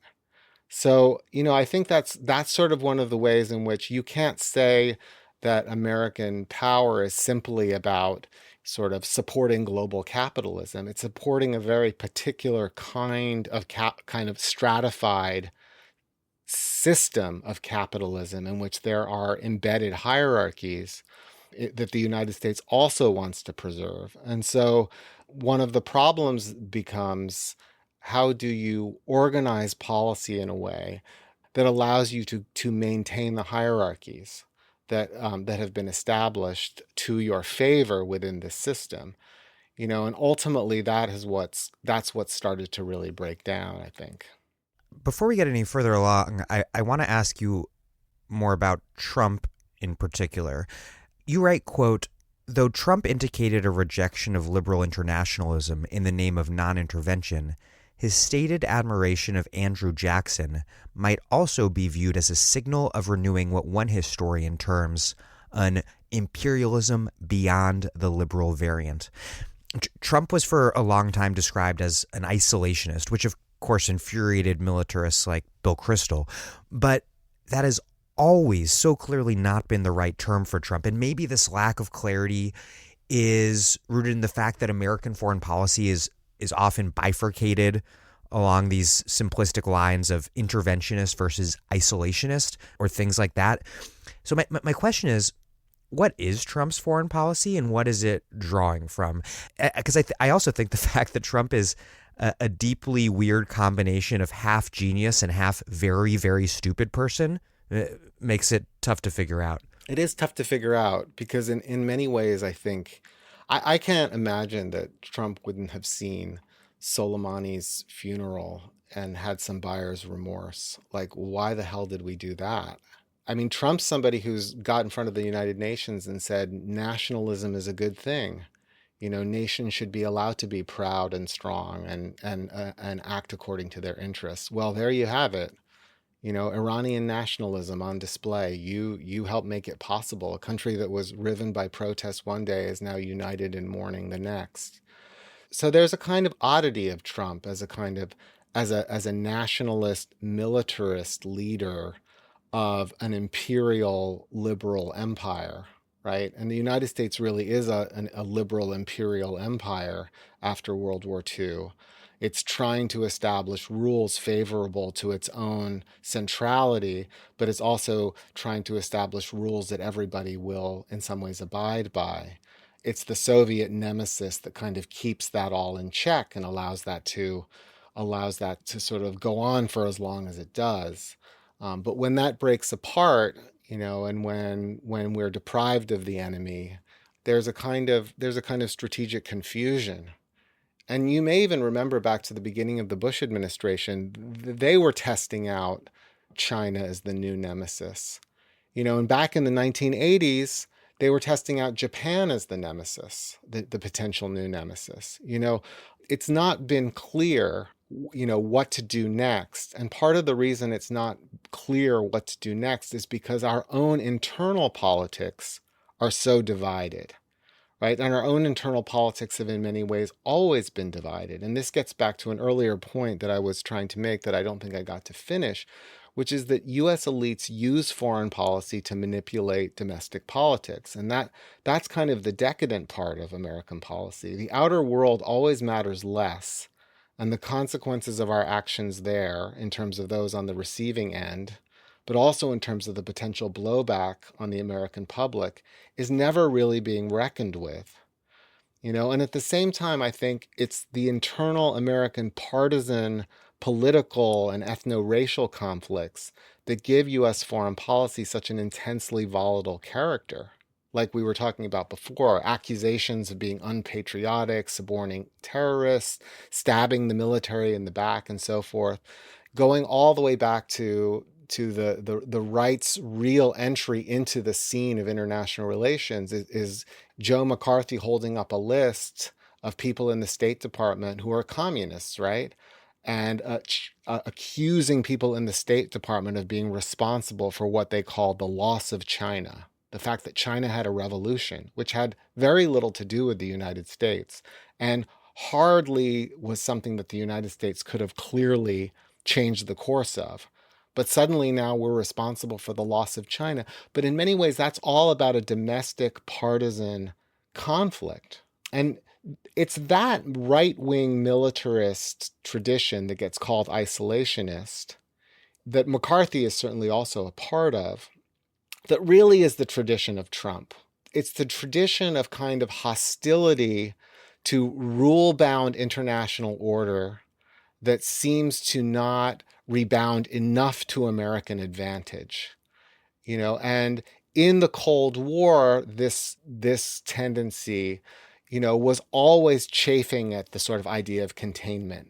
So, I think that's sort of one of the ways in which you can't say that American power is simply about sort of supporting global capitalism. It's supporting a very particular kind of stratified system of capitalism in which there are embedded hierarchies that the United States also wants to preserve. And so one of the problems becomes, how do you organize policy in a way that allows you to maintain the hierarchies that have been established to your favor within this system? And ultimately that's what's started to really break down, I think. Before we get any further along, I want to ask you more about Trump in particular. You write, quote, "Though Trump indicated a rejection of liberal internationalism in the name of non-intervention, his stated admiration of Andrew Jackson might also be viewed as a signal of renewing what one historian terms an imperialism beyond the liberal variant. Trump was for a long time described as an isolationist, which of course infuriated militarists like Bill Kristol. But that has always so clearly not been the right term for Trump. And maybe this lack of clarity is rooted in the fact that American foreign policy is often bifurcated along these simplistic lines of interventionist versus isolationist or things like that. So my question is, what is Trump's foreign policy and what is it drawing from? Because I also think the fact that Trump is a deeply weird combination of half genius and half very, very stupid person makes it tough to figure out. It is tough to figure out because in many ways, I think, I can't imagine that Trump wouldn't have seen Soleimani's funeral and had some buyer's remorse. Like, why the hell did we do that? I mean, Trump's somebody who's got in front of the United Nations and said nationalism is a good thing. You know, nations should be allowed to be proud and strong and act according to their interests. Well, there you have it. You know, Iranian nationalism on display. You helped make it possible. A country that was riven by protests one day is now united in mourning the next. So there's a kind of oddity of Trump as a kind of as a nationalist militarist leader of an imperial liberal empire, right? And the United States really is a liberal imperial empire after World War II. It's trying to establish rules favorable to its own centrality, but it's also trying to establish rules that everybody will in some ways abide by. It's the Soviet nemesis that kind of keeps that all in check and allows that to sort of go on for as long as it does. But when that breaks apart, you know, and when we're deprived of the enemy, there's a kind of strategic confusion. And you may even remember back to the beginning of the Bush administration, they were testing out China as the new nemesis. You know, and back in the 1980s, they were testing out Japan as the nemesis, the potential new nemesis. You know, it's not been clear, you know, what to do next. And part of the reason it's not clear what to do next is because our own internal politics are so divided. Right? And our own internal politics have in many ways always been divided. And this gets back to an earlier point that I was trying to make that I don't think I got to finish, which is that US elites use foreign policy to manipulate domestic politics. And that's kind of the decadent part of American policy. The outer world always matters less. And the consequences of our actions there, in terms of those on the receiving end, but also in terms of the potential blowback on the American public, is never really being reckoned with. You know, and at the same time, I think it's the internal American partisan, political, and ethno-racial conflicts that give U.S. foreign policy such an intensely volatile character. Like we were talking about before, accusations of being unpatriotic, suborning terrorists, stabbing the military in the back, and so forth, going all the way back to the right's real entry into the scene of international relations is Joe McCarthy holding up a list of people in the State Department who are communists, right? And accusing people in the State Department of being responsible for what they called the loss of China. The fact that China had a revolution, which had very little to do with the United States, and hardly was something that the United States could have clearly changed the course of. But suddenly now we're responsible for the loss of China. But in many ways, that's all about a domestic partisan conflict. And it's that right-wing militarist tradition that gets called isolationist, that McCarthy is certainly also a part of, that really is the tradition of Trump. It's the tradition of kind of hostility to rule-bound international order that seems to not rebound enough to American advantage, you know. And in the Cold War, this tendency, you know, was always chafing at the sort of idea of containment,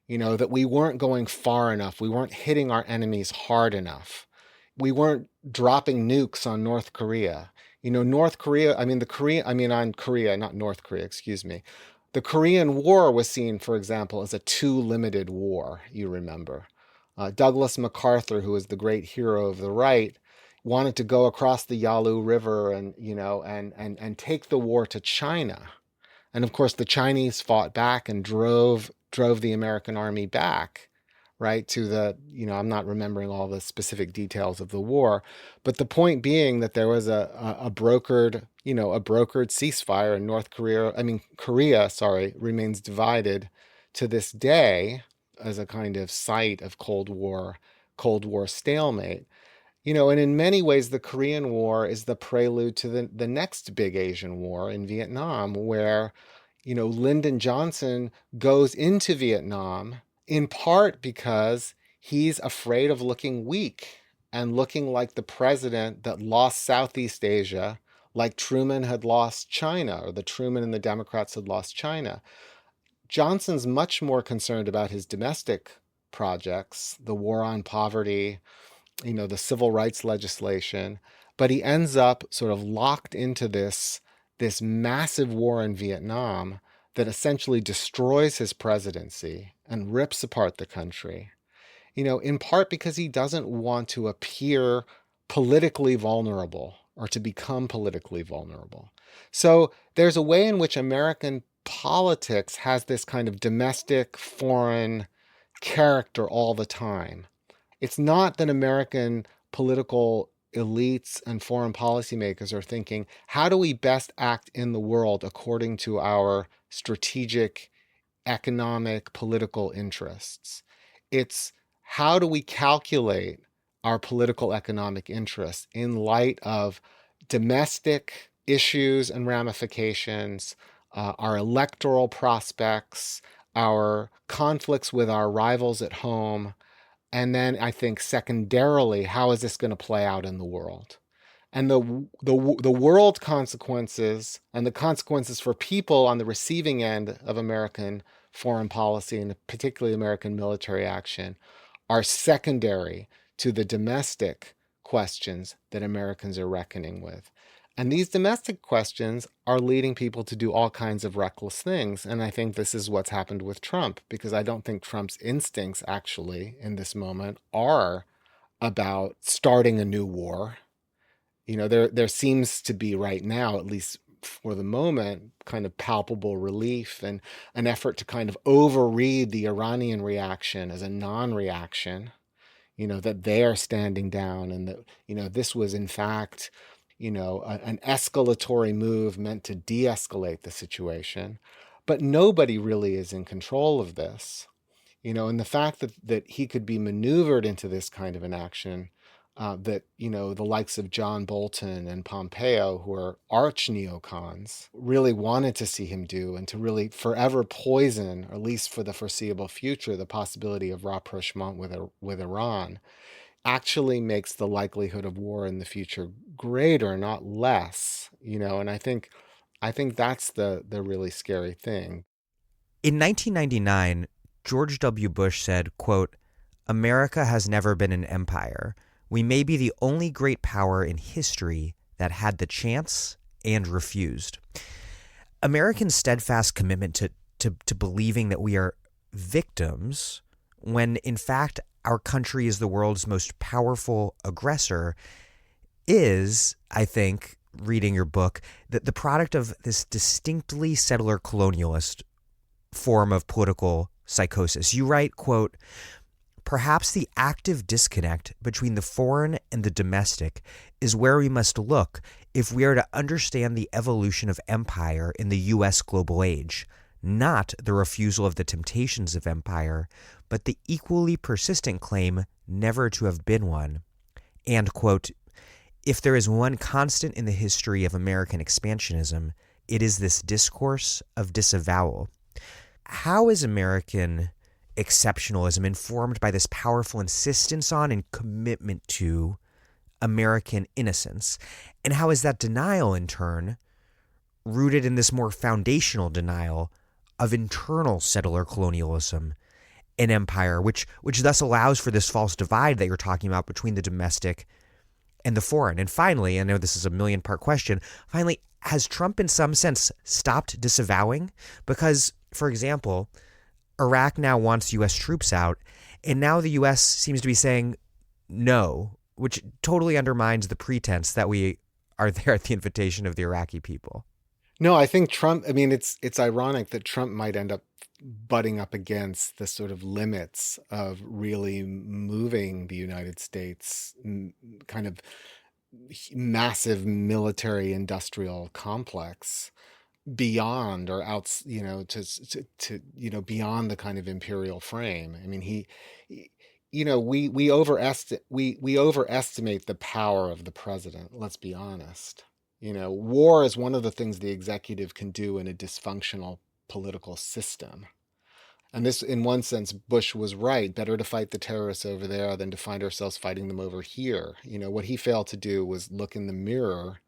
you know, that we weren't going far enough, we weren't hitting our enemies hard enough, we weren't dropping nukes on North Korea. You know, North Korea, on Korea, not North Korea, excuse me. The Korean War was seen, for example, as a too limited war, you remember. Douglas MacArthur, who was the great hero of the right, wanted to go across the Yalu River and, and take the war to China. And of course, the Chinese fought back and drove the American army back, right, to the, I'm not remembering all the specific details of the war, but the point being that there was a brokered, a brokered ceasefire, and Korea, remains divided to this day as a kind of site of Cold War stalemate. And in many ways, the Korean War is the prelude to the next big Asian war in Vietnam, where, Lyndon Johnson goes into Vietnam in part because he's afraid of looking weak and looking like the president that lost Southeast Asia, like Truman had lost China, or the Truman and the Democrats had lost China. Johnson's much more concerned about his domestic projects, the war on poverty, the civil rights legislation, but he ends up sort of locked into this massive war in Vietnam that essentially destroys his presidency and rips apart the country, in part because he doesn't want to appear politically vulnerable or to become politically vulnerable. So there's a way in which American politics has this kind of domestic foreign character all the time. It's not that American political elites and foreign policymakers are thinking, how do we best act in the world according to our strategic, economic, political interests? It's how do we calculate our political economic interests in light of domestic issues and ramifications, our electoral prospects, our conflicts with our rivals at home, and then I think secondarily, how is this going to play out in the world? And the world consequences and the consequences for people on the receiving end of American foreign policy, and particularly American military action, are secondary to the domestic questions that Americans are reckoning with. And these domestic questions are leading people to do all kinds of reckless things. And I think this is what's happened with Trump, because I don't think Trump's instincts actually in this moment are about starting a new war. There seems to be right now, at least for the moment, kind of palpable relief and an effort to kind of overread the Iranian reaction as a non-reaction, that they are standing down and that, this was in fact, an escalatory move meant to de-escalate the situation. But nobody really is in control of this, and the fact that he could be maneuvered into this kind of an action, that, the likes of John Bolton and Pompeo, who are arch neocons, really wanted to see him do, and to really forever poison, or at least for the foreseeable future, the possibility of rapprochement with Iran, actually makes the likelihood of war in the future greater, not less, and I think that's the really scary thing. In 1999, George W. Bush said, quote, "America has never been an empire. We may be the only great power in history that had the chance and refused." Americans' steadfast commitment to believing that we are victims, when in fact our country is the world's most powerful aggressor, is, I think, reading your book, that the product of this distinctly settler colonialist form of political psychosis. You write, quote, "Perhaps the active disconnect between the foreign and the domestic is where we must look if we are to understand the evolution of empire in the U.S. global age, not the refusal of the temptations of empire, but the equally persistent claim never to have been one." And, quote, "If there is one constant in the history of American expansionism, it is this discourse of disavowal." How is American exceptionalism informed by this powerful insistence on and commitment to American innocence? And how is that denial, in turn, rooted in this more foundational denial of internal settler colonialism and empire, which thus allows for this false divide that you're talking about between the domestic and the foreign? And finally, I know this is a million-part question, finally, has Trump in some sense stopped disavowing? Because, for example, Iraq now wants U.S. troops out, and now the U.S. seems to be saying, no, which totally undermines the pretense that we are there at the invitation of the Iraqi people. No, I think Trump, I mean, it's ironic that Trump might end up butting up against the sort of limits of really moving the United States kind of massive military industrial complex beyond or out, beyond the kind of imperial frame. I mean, we overestimate the power of the president. Let's be honest. War is one of the things the executive can do in a dysfunctional political system. And this, in one sense, Bush was right. Better to fight the terrorists over there than to find ourselves fighting them over here. What he failed to do was look in the mirror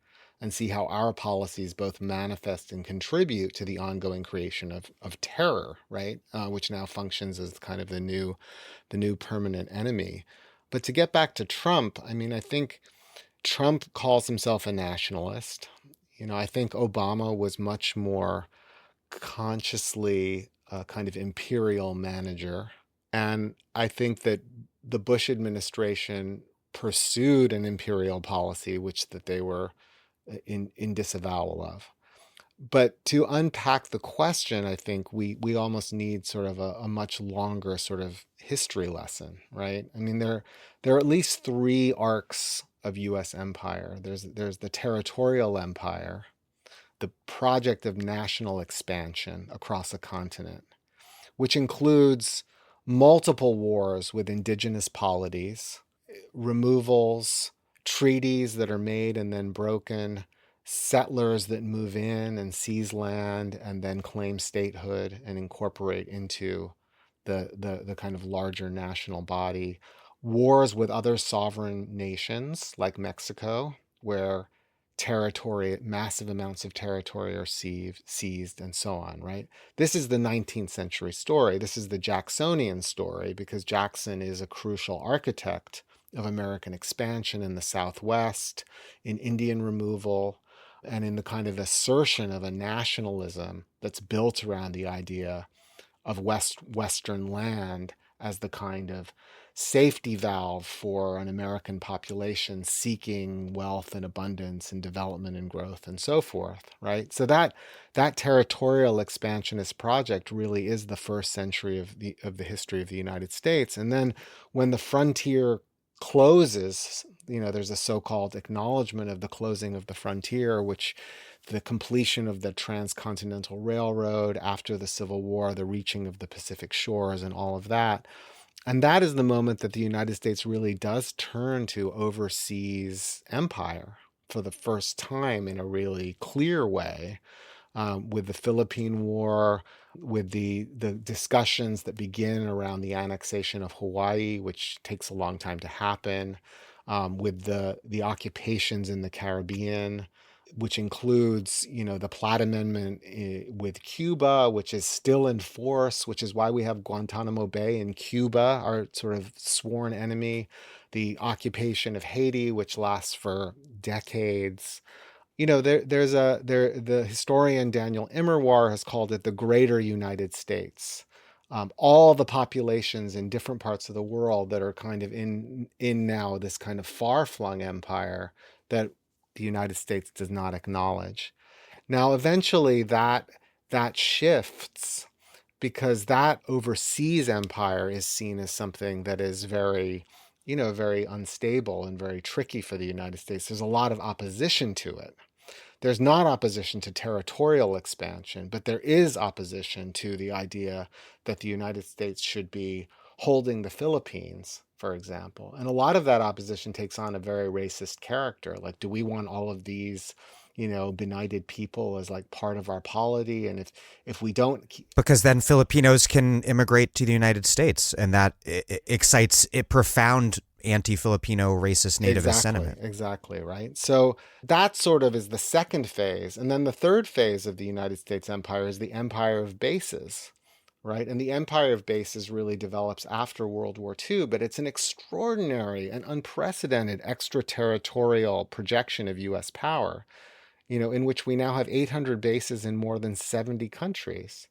and see how our policies both manifest and contribute to the ongoing creation of terror, right? Which now functions as kind of the new permanent enemy. But to get back to Trump, I mean, I think Trump calls himself a nationalist. I think Obama was much more consciously a kind of imperial manager. And I think that the Bush administration pursued an imperial policy, which that they were in disavowal of. But to unpack the question, I think we almost need sort of a much longer sort of history lesson, right? I mean, there are at least three arcs of U.S. empire. There's the territorial empire, the project of national expansion across a continent, which includes multiple wars with indigenous polities, removals, treaties that are made and then broken, settlers that move in and seize land and then claim statehood and incorporate into the kind of larger national body, wars with other sovereign nations like Mexico, where massive amounts of territory are seized and so on, right? This is the 19th century story. This is the Jacksonian story because Jackson is a crucial architect of American expansion in the Southwest, in Indian removal, and in the kind of assertion of a nationalism that's built around the idea of Western land as the kind of safety valve for an American population seeking wealth and abundance and development and growth and so forth, right? So that territorial expansionist project really is the first century of the history of the United States. And then when the frontier closes, there's a so-called acknowledgement of the closing of the frontier, which the completion of the Transcontinental Railroad after the Civil War, the reaching of the Pacific shores and all of that. And that is the moment that the United States really does turn to overseas empire for the first time in a really clear way, with the Philippine War, with the discussions that begin around the annexation of Hawaii, which takes a long time to happen, with the occupations in the Caribbean, which includes, the Platt Amendment with Cuba, which is still in force, which is why we have Guantanamo Bay in Cuba, our sort of sworn enemy, the occupation of Haiti, which lasts for decades. The historian Daniel Immerwahr has called it the Greater United States. All the populations in different parts of the world that are kind of in now this kind of far-flung empire that the United States does not acknowledge. Now, eventually that shifts because that overseas empire is seen as something that is very, very unstable and very tricky for the United States. There's a lot of opposition to it. There's not opposition to territorial expansion, but there is opposition to the idea that the United States should be holding the Philippines, for example. And a lot of that opposition takes on a very racist character. Like, do we want all of these, benighted people as like part of our polity? And if we don't... Because then Filipinos can immigrate to the United States, and that excites a profound anti-Filipino racist nativist sentiment. Exactly, right? So that sort of is the second phase. And then the third phase of the United States empire is the empire of bases, right? And the empire of bases really develops after World War II, but it's an extraordinary and unprecedented extraterritorial projection of U.S. power, in which we now have 800 bases in more than 70 countries.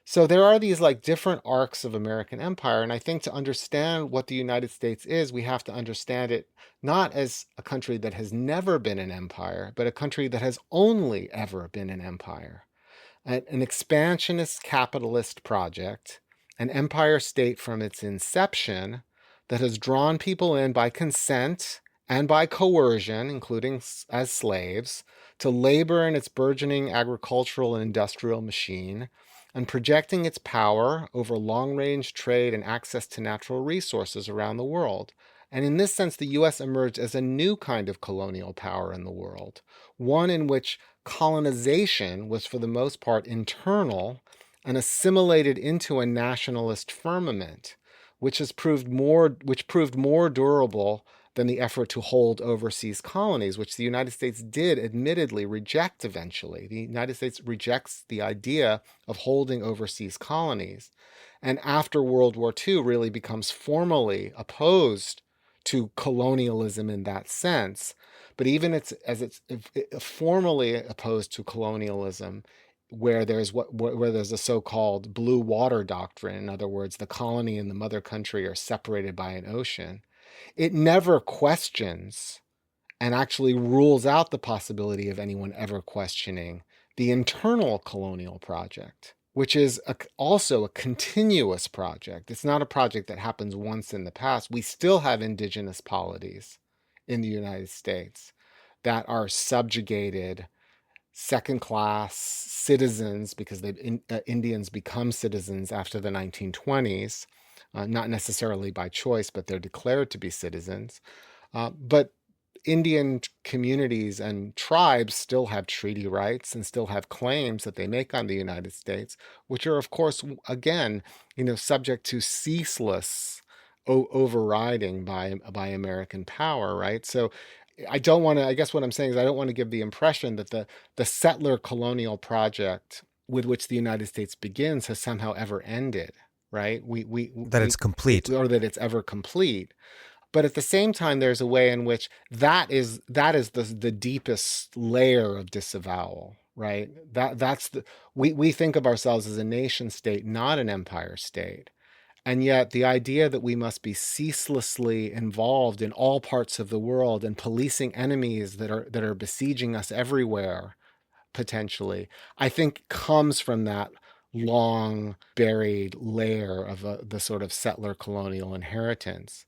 So there are these like different arcs of American empire. And I think to understand what the United States is, we have to understand it not as a country that has never been an empire, but a country that has only ever been an empire. An expansionist capitalist project, an empire state from its inception that has drawn people in by consent and by coercion, including as slaves, to labor in its burgeoning agricultural and industrial machine, and projecting its power over long-range trade and access to natural resources around the world. And in this sense, the US emerged as a new kind of colonial power in the world, one in which colonization was for the most part internal and assimilated into a nationalist firmament, which proved more durable than the effort to hold overseas colonies, which the United States did admittedly reject eventually. The United States rejects the idea of holding overseas colonies, and after World War II really becomes formally opposed to colonialism in that sense. But even it's formally opposed to colonialism, where there's a so-called blue water doctrine, in other words, the colony and the mother country are separated by an ocean, it never questions and actually rules out the possibility of anyone ever questioning the internal colonial project, which is also a continuous project. It's not a project that happens once in the past. We still have indigenous polities in the United States that are subjugated second-class citizens, because Indians become citizens after the 1920s, not necessarily by choice, but they're declared to be citizens. But Indian communities and tribes still have treaty rights and still have claims that they make on the United States, which are, of course, again, subject to ceaseless overriding by American power, right? So I don't want to, I guess what I'm saying is I don't want to give the impression that the settler colonial project with which the United States begins has somehow ever ended, right? It's complete. Or that it's ever complete. But at the same time, there's a way in which that is the deepest layer of disavowal, right? We think of ourselves as a nation state, not an empire state. And yet the idea that we must be ceaselessly involved in all parts of the world and policing enemies that are besieging us everywhere, potentially, I think comes from that long buried layer of the sort of settler colonial inheritance.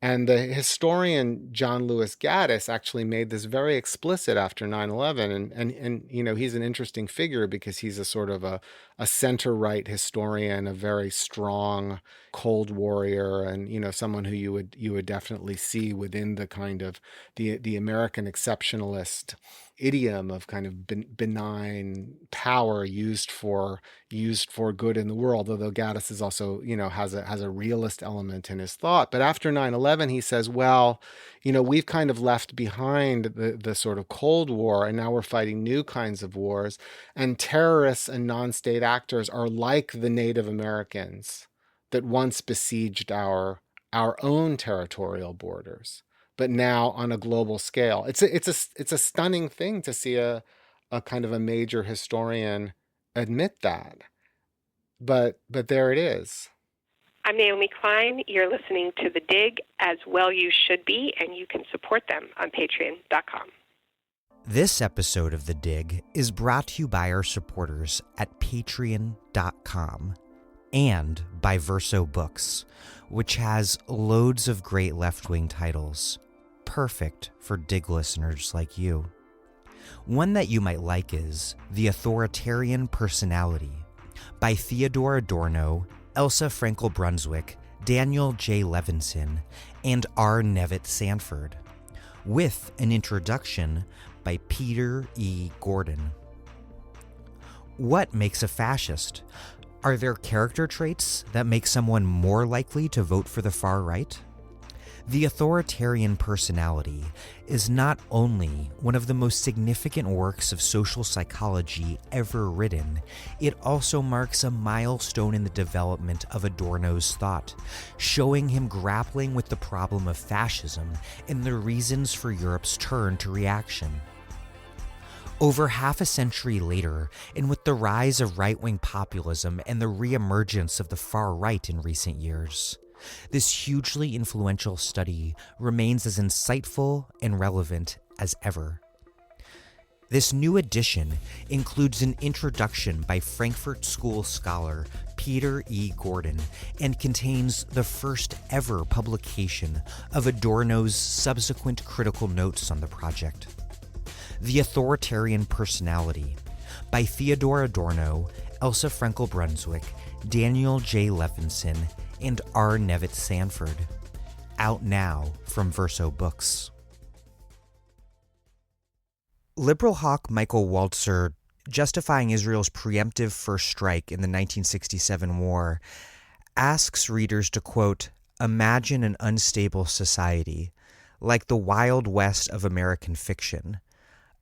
And the historian John Lewis Gaddis actually made this very explicit after 9/11. And he's an interesting figure because he's a sort of a center-right historian, a very strong Cold Warrior, and someone who you would definitely see within the kind of the American exceptionalist idiom of kind of benign power used for good in the world, although Gaddis is also has a realist element in his thought. But after 9/11 he says, well, we've kind of left behind the sort of Cold War, and now we're fighting new kinds of wars, and terrorists and non-state actors are like the Native Americans that once besieged our own territorial borders, but now on a global scale. It's a stunning thing to see a kind of a major historian admit that. But there it is. I'm Naomi Klein. You're listening to The Dig, as well you should be, and you can support them on patreon.com. This episode of The Dig is brought to you by our supporters at patreon.com and by Verso Books, which has loads of great left-wing titles, perfect for Dig listeners like you. One that you might like is The Authoritarian Personality by Theodore Adorno, Elsa Frankel-Brunswick, Daniel J. Levinson, and R. Nevitt Sanford, with an introduction by Peter E. Gordon. What makes a fascist? Are there character traits that make someone more likely to vote for the far right? The Authoritarian Personality is not only one of the most significant works of social psychology ever written, it also marks a milestone in the development of Adorno's thought, showing him grappling with the problem of fascism and the reasons for Europe's turn to reaction. Over half a century later, and with the rise of right-wing populism and the reemergence of the far right in recent years, this hugely influential study remains as insightful and relevant as ever. This new edition includes an introduction by Frankfurt School scholar Peter E. Gordon and contains the first ever publication of Adorno's subsequent critical notes on the project. The Authoritarian Personality by Theodore Adorno, Elsa Frankel-Brunswick, Daniel J. Levinson, and R. Nevitt Sanford. Out now from Verso Books. Liberal hawk Michael Walzer, justifying Israel's preemptive first strike in the 1967 war, asks readers to, quote, imagine an unstable society, like the Wild West of American fiction.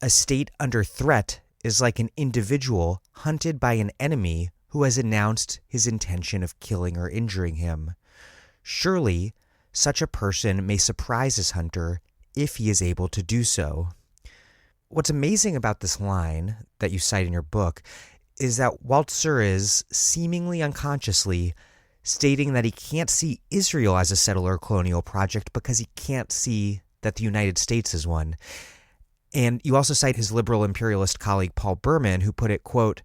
A state under threat is like an individual hunted by an enemy who has announced his intention of killing or injuring him. Surely, such a person may surprise his hunter if he is able to do so. What's amazing about this line that you cite in your book is that Walzer is, seemingly unconsciously, stating that he can't see Israel as a settler colonial project because he can't see that the United States is one. And you also cite his liberal imperialist colleague Paul Berman, who put it, quote,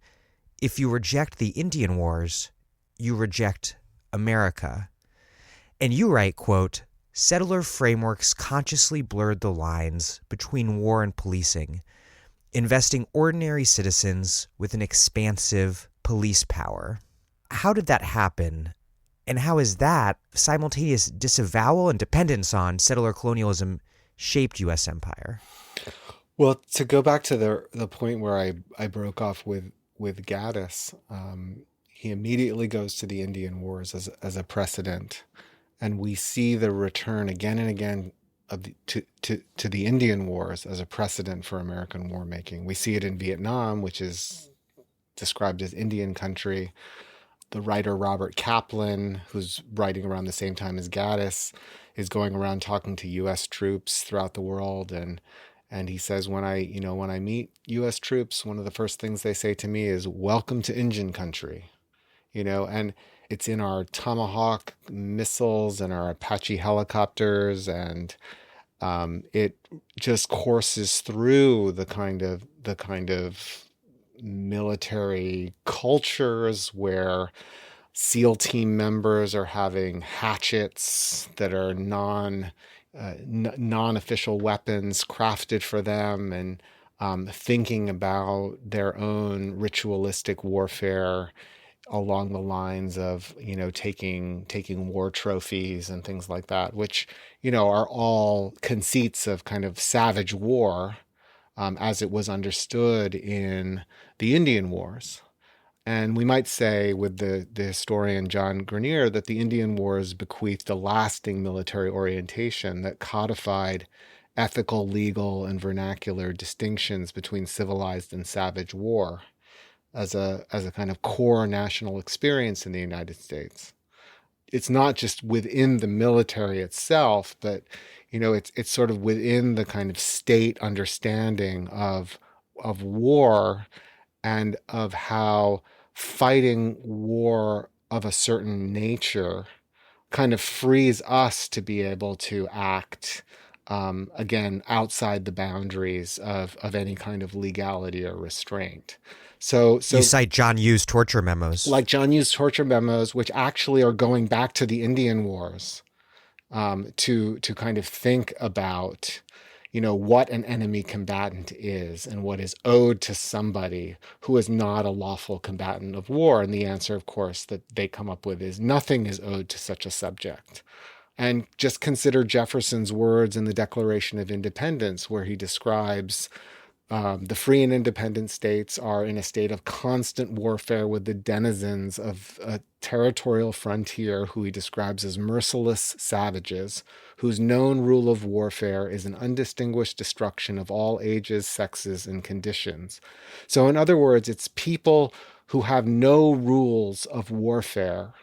if you reject the Indian Wars, you reject America. And you write, quote, settler frameworks consciously blurred the lines between war and policing, investing ordinary citizens with an expansive police power. How did that happen? And how is that simultaneous disavowal and dependence on settler colonialism shaped U.S. empire? Well, to go back to the point where I broke off with Gaddis, he immediately goes to the Indian Wars as a precedent, and we see the return again and again of to the Indian Wars as a precedent for American war making. We see it in Vietnam, which is described as Indian country. The writer Robert Kaplan, who's writing around the same time as Gaddis, is going around talking to U.S. troops throughout the world, and he says, when I meet U.S. troops, one of the first things they say to me is, welcome to Indian country, and it's in our Tomahawk missiles and our Apache helicopters, and it just courses through the kind of military cultures where SEAL team members are having hatchets that are non-official weapons crafted for them, and thinking about their own ritualistic warfare along the lines of taking war trophies and things like that, which are all conceits of kind of savage war as it was understood in the Indian Wars. And we might say with the historian John Grenier that the Indian Wars bequeathed a lasting military orientation that codified ethical, legal, and vernacular distinctions between civilized and savage war as a kind of core national experience in the United States. It's not just within the military itself, but it's sort of within the kind of state understanding of war and of how fighting war of a certain nature kind of frees us to be able to act, again, outside the boundaries of any kind of legality or restraint. So you cite John Yu's torture memos. Like John Yu's torture memos, which actually are going back to the Indian Wars, to kind of think about what an enemy combatant is and what is owed to somebody who is not a lawful combatant of war. And the answer, of course, that they come up with is nothing is owed to such a subject. And just consider Jefferson's words in the Declaration of Independence, where he describes the free and independent states are in a state of constant warfare with the denizens of a territorial frontier who he describes as merciless savages, whose known rule of warfare is an undistinguished destruction of all ages, sexes, and conditions. So in other words, it's people who have no rules of warfare,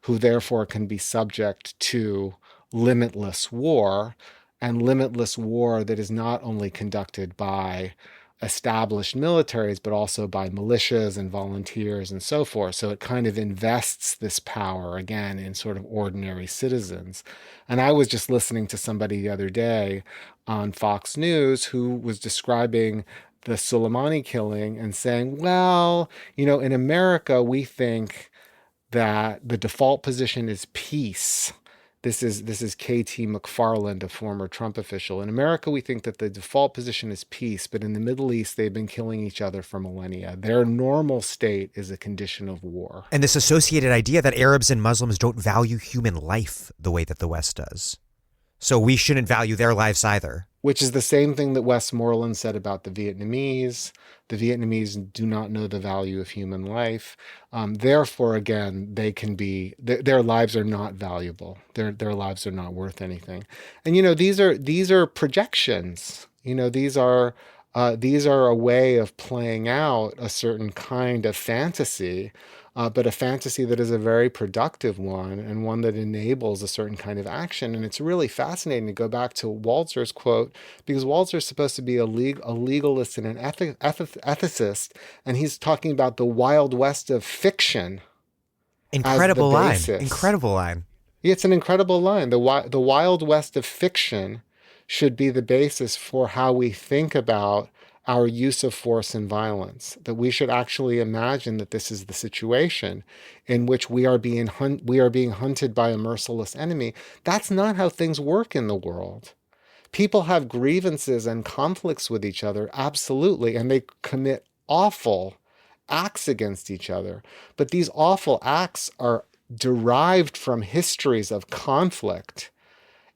who therefore can be subject to limitless war, and limitless war that is not only conducted by established militaries, but also by militias and volunteers and so forth. So it kind of invests this power, again, in sort of ordinary citizens. And I was just listening to somebody the other day on Fox News who was describing the Soleimani killing and saying, well, in America, we think that the default position is peace. This is K.T. McFarland, a former Trump official. In America, we think that the default position is peace, but in the Middle East, they've been killing each other for millennia. Their normal state is a condition of war. And this associated idea that Arabs and Muslims don't value human life the way that the West does. So we shouldn't value their lives either. Which is the same thing that Westmoreland said about the Vietnamese. The Vietnamese do not know the value of human life. Therefore, again, they can be, their lives are not valuable. Their lives are not worth anything. And, these are projections. These are a way of playing out a certain kind of fantasy, but a fantasy that is a very productive one and one that enables a certain kind of action. And it's really fascinating to go back to Walzer's quote, because Walzer is supposed to be a legalist and an ethicist, and he's talking about the Wild West of fiction. Incredible line. Incredible line. It's an incredible line. The Wild West of fiction should be the basis for how we think about our use of force and violence, that we should actually imagine that this is the situation in which we are being hunted by a merciless enemy. That's not how things work in the world. People have grievances and conflicts with each other, absolutely, and they commit awful acts against each other. But these awful acts are derived from histories of conflict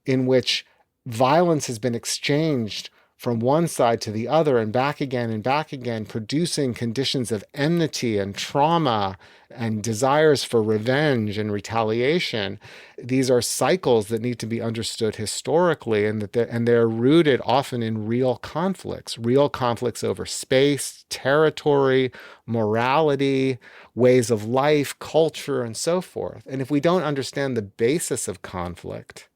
in which violence has been exchanged from one side to the other and back again, producing conditions of enmity and trauma and desires for revenge and retaliation. These are cycles that need to be understood historically, and they're rooted often in real conflicts over space, territory, morality, ways of life, culture, and so forth. And if we don't understand the basis of conflict,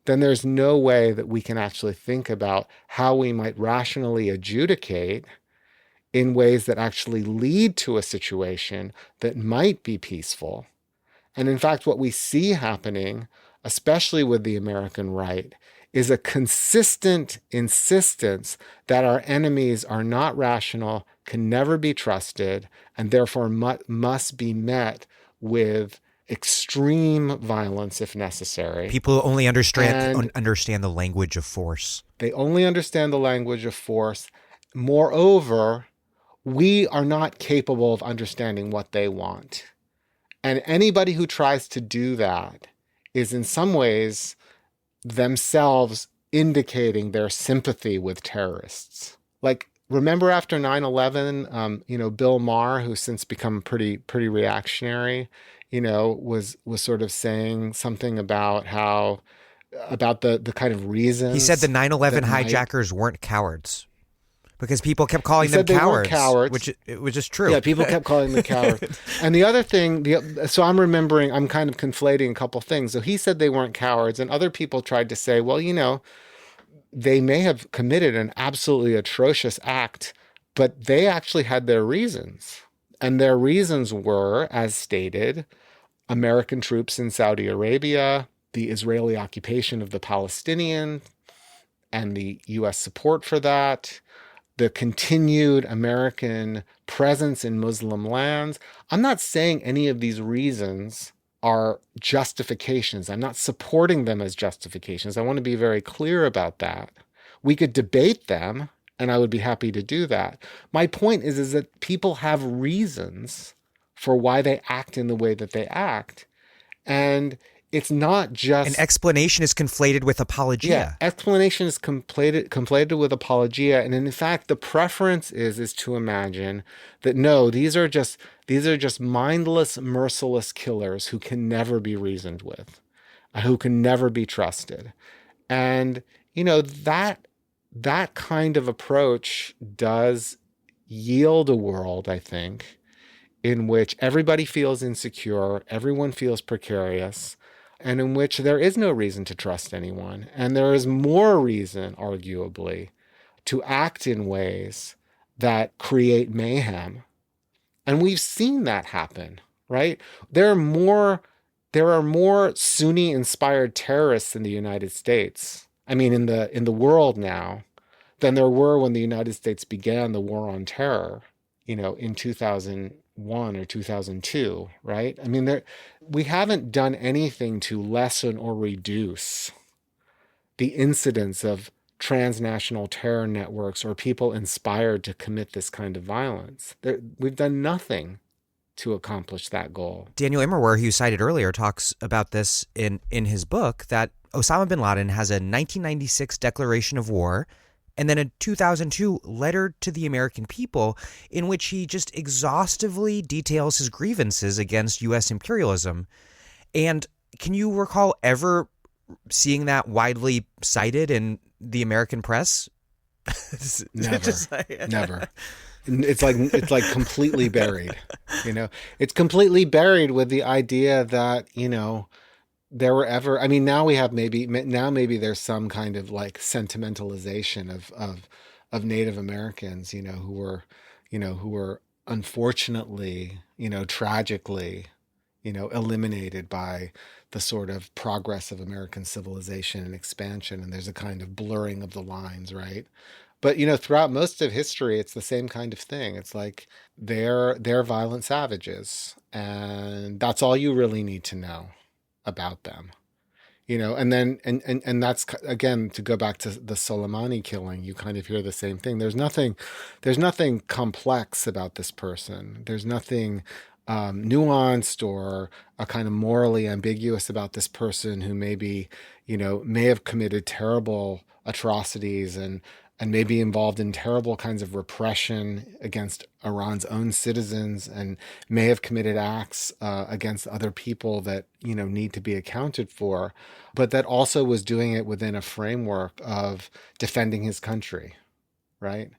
then there's no way that we can actually think about how we might rationally adjudicate in ways that actually lead to a situation that might be peaceful. And in fact, what we see happening, especially with the American right, is a consistent insistence that our enemies are not rational, can never be trusted, and therefore must be met with extreme violence if necessary. People only understand the language of force. They only understand the language of force. Moreover, we are not capable of understanding what they want. And anybody who tries to do that is in some ways themselves indicating their sympathy with terrorists. Like, remember after 9/11, Bill Maher, who's since become pretty reactionary, was sort of saying something about the kind of reasons. He said the 9/11 hijackers weren't cowards because people kept calling them cowards, which is true. Yeah, people kept calling them cowards. And the other thing, so I'm kind of conflating a couple things. So he said they weren't cowards, and other people tried to say, well, they may have committed an absolutely atrocious act, but they actually had their reasons. And their reasons were, as stated, American troops in Saudi Arabia, the Israeli occupation of the Palestinians, and the U.S. support for that, the continued American presence in Muslim lands. I'm not saying any of these reasons are justifications. I'm not supporting them as justifications. I want to be very clear about that. We could debate them, and I would be happy to do that. My point is that people have reasons for why they act in the way that they act. And it's not just... An explanation is conflated with apologia. Yeah, explanation is conflated with apologia. And in fact, the preference is to imagine that, no, these are just mindless, merciless killers who can never be reasoned with, who can never be trusted. And, that kind of approach does yield a world, I think, in which everybody feels insecure, everyone feels precarious, and in which there is no reason to trust anyone. And there is more reason, arguably, to act in ways that create mayhem. And we've seen that happen, right? There are more Sunni-inspired terrorists in the United States. I mean, in the world now, than there were when the United States began the war on terror, in 2001 or 2002, right? I mean, we haven't done anything to lessen or reduce the incidence of transnational terror networks or people inspired to commit this kind of violence. We've done nothing to accomplish that goal. Daniel Immerwahr, who you cited earlier, talks about this in his book, that Osama bin Laden has a 1996 declaration of war and then a 2002 letter to the American people in which he just exhaustively details his grievances against U.S. imperialism. And can you recall ever seeing that widely cited in the American press? Never. It's like completely buried. It's completely buried with the idea that there were ever. I mean, now maybe there's some kind of like sentimentalization of Native Americans, who were unfortunately, tragically, eliminated by the sort of progress of American civilization and expansion. And there's a kind of blurring of the lines, right? But, throughout most of history, it's the same kind of thing. It's like they're violent savages, and that's all you really need to know about them. And then, and that's, again, to go back to the Soleimani killing, you kind of hear the same thing. There's nothing complex about this person. There's nothing nuanced or a kind of morally ambiguous about this person who maybe, may have committed terrible atrocities and may be involved in terrible kinds of repression against Iran's own citizens and may have committed acts against other people that, need to be accounted for, but that also was doing it within a framework of defending his country, right?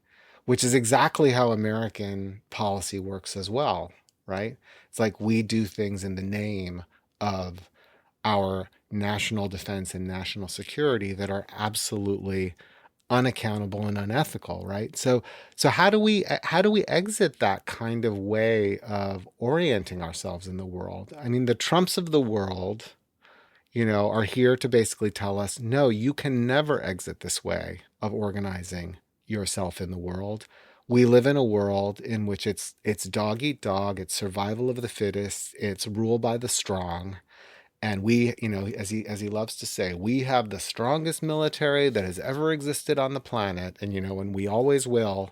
Which is exactly how American policy works as well, right? It's like we do things in the name of our national defense and national security that are absolutely unaccountable and unethical, right? So how do we exit that kind of way of orienting ourselves in the world? I mean, the Trumps of the world, are here to basically tell us, no, you can never exit this way of organizing yourself in the world. We live in a world in which it's dog eat dog, it's survival of the fittest, it's rule by the strong. And we, as he loves to say, we have the strongest military that has ever existed on the planet, and we always will,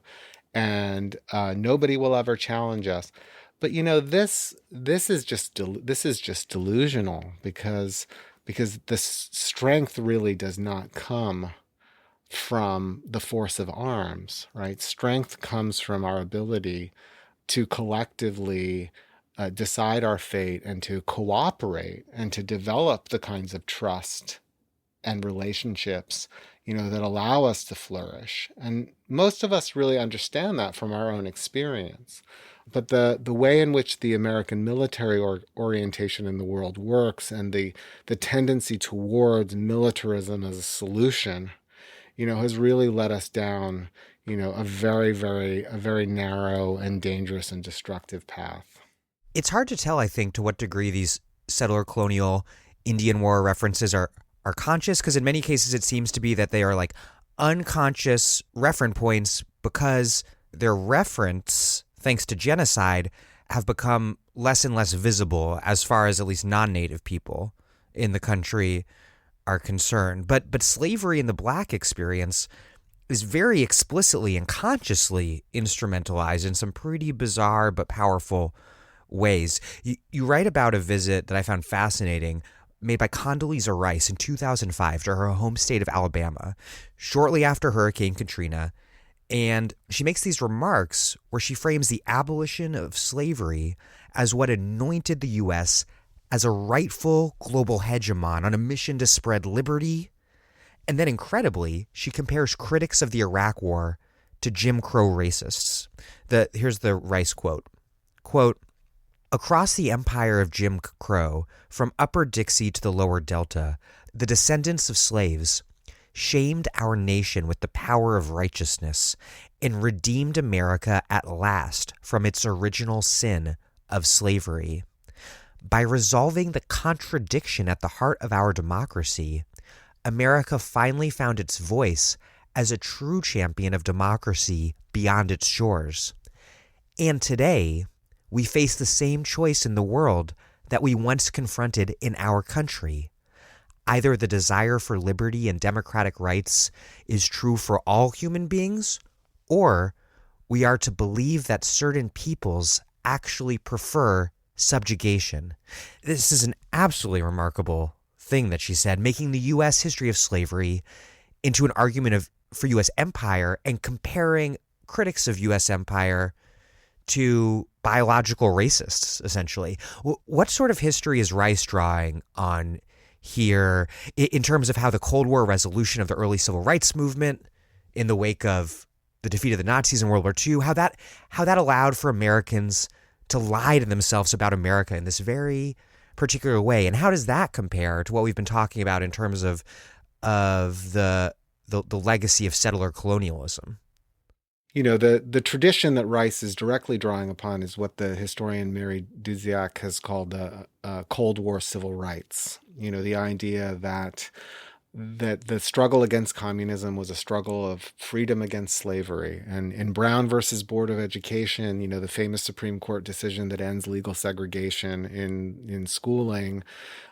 and nobody will ever challenge us. But this is just delusional because the strength really does not come from the force of arms, right? Strength comes from our ability to collectively decide our fate and to cooperate and to develop the kinds of trust and relationships, that allow us to flourish. And most of us really understand that from our own experience. But the way in which the American military orientation in the world works and the tendency towards militarism as a solution, has really led us down, a very narrow and dangerous and destructive path. It's hard to tell, I think, to what degree these settler colonial Indian war references are conscious, because in many cases it seems to be that they are like unconscious reference points because their reference, thanks to genocide, have become less and less visible as far as at least non-native people in the country are concerned. But slavery in the Black experience is very explicitly and consciously instrumentalized in some pretty bizarre but powerful ways. You write about a visit that I found fascinating made by Condoleezza Rice in 2005 to her home state of Alabama, shortly after Hurricane Katrina. And she makes these remarks where she frames the abolition of slavery as what anointed the U.S. as a rightful global hegemon on a mission to spread liberty. And then incredibly, she compares critics of the Iraq War to Jim Crow racists. Here's the Rice quote. Quote, "Across the empire of Jim Crow, from Upper Dixie to the Lower Delta, the descendants of slaves shamed our nation with the power of righteousness, and redeemed America at last from its original sin of slavery. By resolving the contradiction at the heart of our democracy, America finally found its voice as a true champion of democracy beyond its shores. And today, we face the same choice in the world that we once confronted in our country. Either the desire for liberty and democratic rights is true for all human beings, or we are to believe that certain peoples actually prefer subjugation. This is an absolutely remarkable thing that she said, making the U.S. history of slavery into an argument for U.S. empire and comparing critics of U.S. empire to biological racists, essentially. What sort of history is Rice drawing on here in terms of how the Cold War resolution of the early civil rights movement in the wake of the defeat of the Nazis in World War II, how that allowed for Americans to lie to themselves about America in this very particular way? And how does that compare to what we've been talking about in terms of the legacy of settler colonialism? The tradition that Rice is directly drawing upon is what the historian Mary Duziak has called Cold War civil rights. The idea that the struggle against communism was a struggle of freedom against slavery. And in Brown versus Board of Education, the famous Supreme Court decision that ends legal segregation in schooling,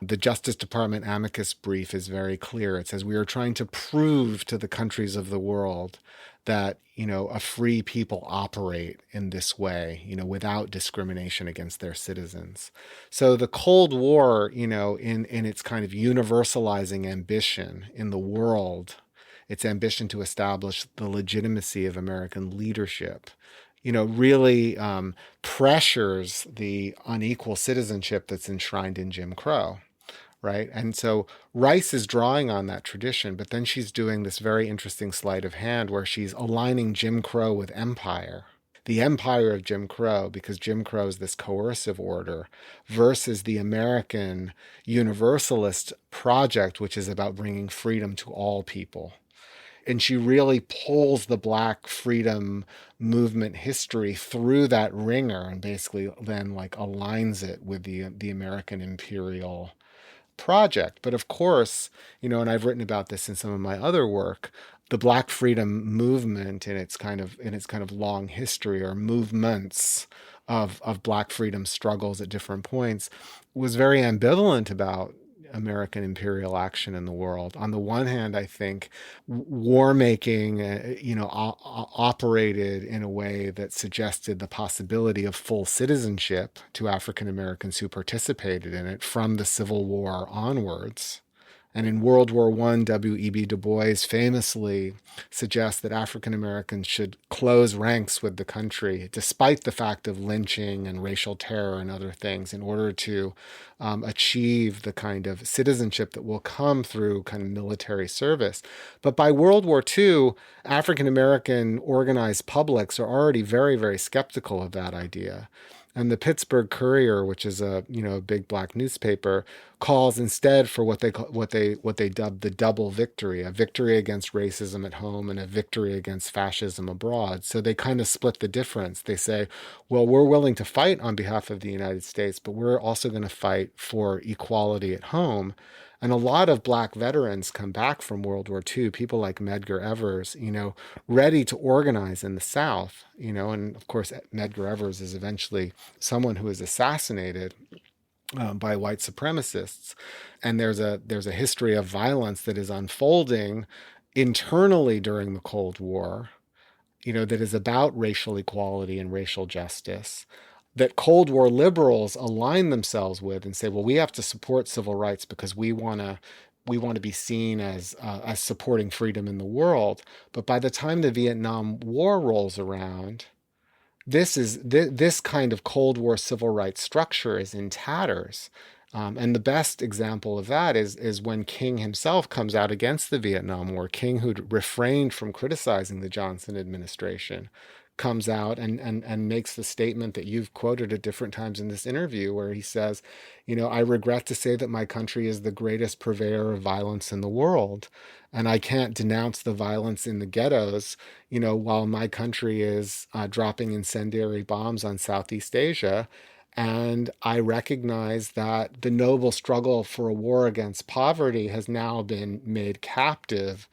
the Justice Department amicus brief is very clear. It says, we are trying to prove to the countries of the world that, a free people operate in this way, without discrimination against their citizens. So the Cold War, in its kind of universalizing ambition in the world, its ambition to establish the legitimacy of American leadership, really pressures the unequal citizenship that's enshrined in Jim Crow. Right. And so Rice is drawing on that tradition, but then she's doing this very interesting sleight of hand where she's aligning Jim Crow with empire, the empire of Jim Crow, because Jim Crow is this coercive order, versus the American universalist project, which is about bringing freedom to all people. And she really pulls the Black freedom movement history through that ringer and basically then aligns it with the American imperial project. But of course, and I've written about this in some of my other work, the Black freedom movement in its kind of long history, or movements of Black freedom struggles at different points, was very ambivalent about American imperial action in the world. On the one hand, I think war making, operated in a way that suggested the possibility of full citizenship to African Americans who participated in it from the Civil War onwards. And in World War I, W.E.B. Du Bois famously suggests that African Americans should close ranks with the country, despite the fact of lynching and racial terror and other things, in order to achieve the kind of citizenship that will come through kind of military service. But by World War II, African American organized publics are already very, very skeptical of that idea. And the Pittsburgh Courier, which is a big Black newspaper, calls instead for what they dubbed the double victory, a victory against racism at home and a victory against fascism abroad. So they kind of split the difference. They say, well, we're willing to fight on behalf of the United States, but we're also going to fight for equality at home. And a lot of Black veterans come back from World War II, people like Medgar Evers, ready to organize in the South, and of course, Medgar Evers is eventually someone who is assassinated by white supremacists. And there's a history of violence that is unfolding internally during the Cold War, that is about racial equality and racial justice, that Cold War liberals align themselves with and say, well, we have to support civil rights because we want to be seen as supporting freedom in the world. But by the time the Vietnam War rolls around, this kind of Cold War civil rights structure is in tatters. And the best example of that is when King himself comes out against the Vietnam War. King, who'd refrained from criticizing the Johnson administration, comes out and makes the statement that you've quoted at different times in this interview, where he says, I regret to say that my country is the greatest purveyor of violence in the world. And I can't denounce the violence in the ghettos, while my country is dropping incendiary bombs on Southeast Asia. And I recognize that the noble struggle for a war against poverty has now been made captive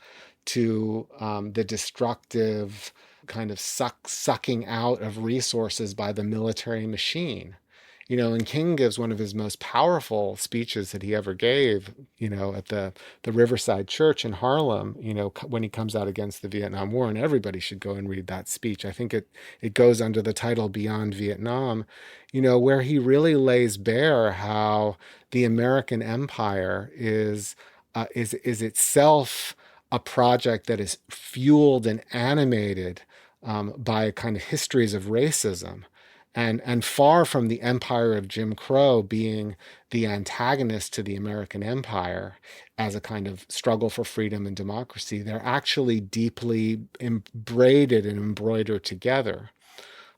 to the destructive kind of sucking out of resources by the military machine. And King gives one of his most powerful speeches that he ever gave, at the Riverside Church in Harlem, when he comes out against the Vietnam War. And everybody should go and read that speech. I think it goes under the title Beyond Vietnam, where he really lays bare how the American empire is itself a project that is fueled and animated by kind of histories of racism. And far from the empire of Jim Crow being the antagonist to the American empire as a kind of struggle for freedom and democracy, they're actually deeply braided and embroidered together.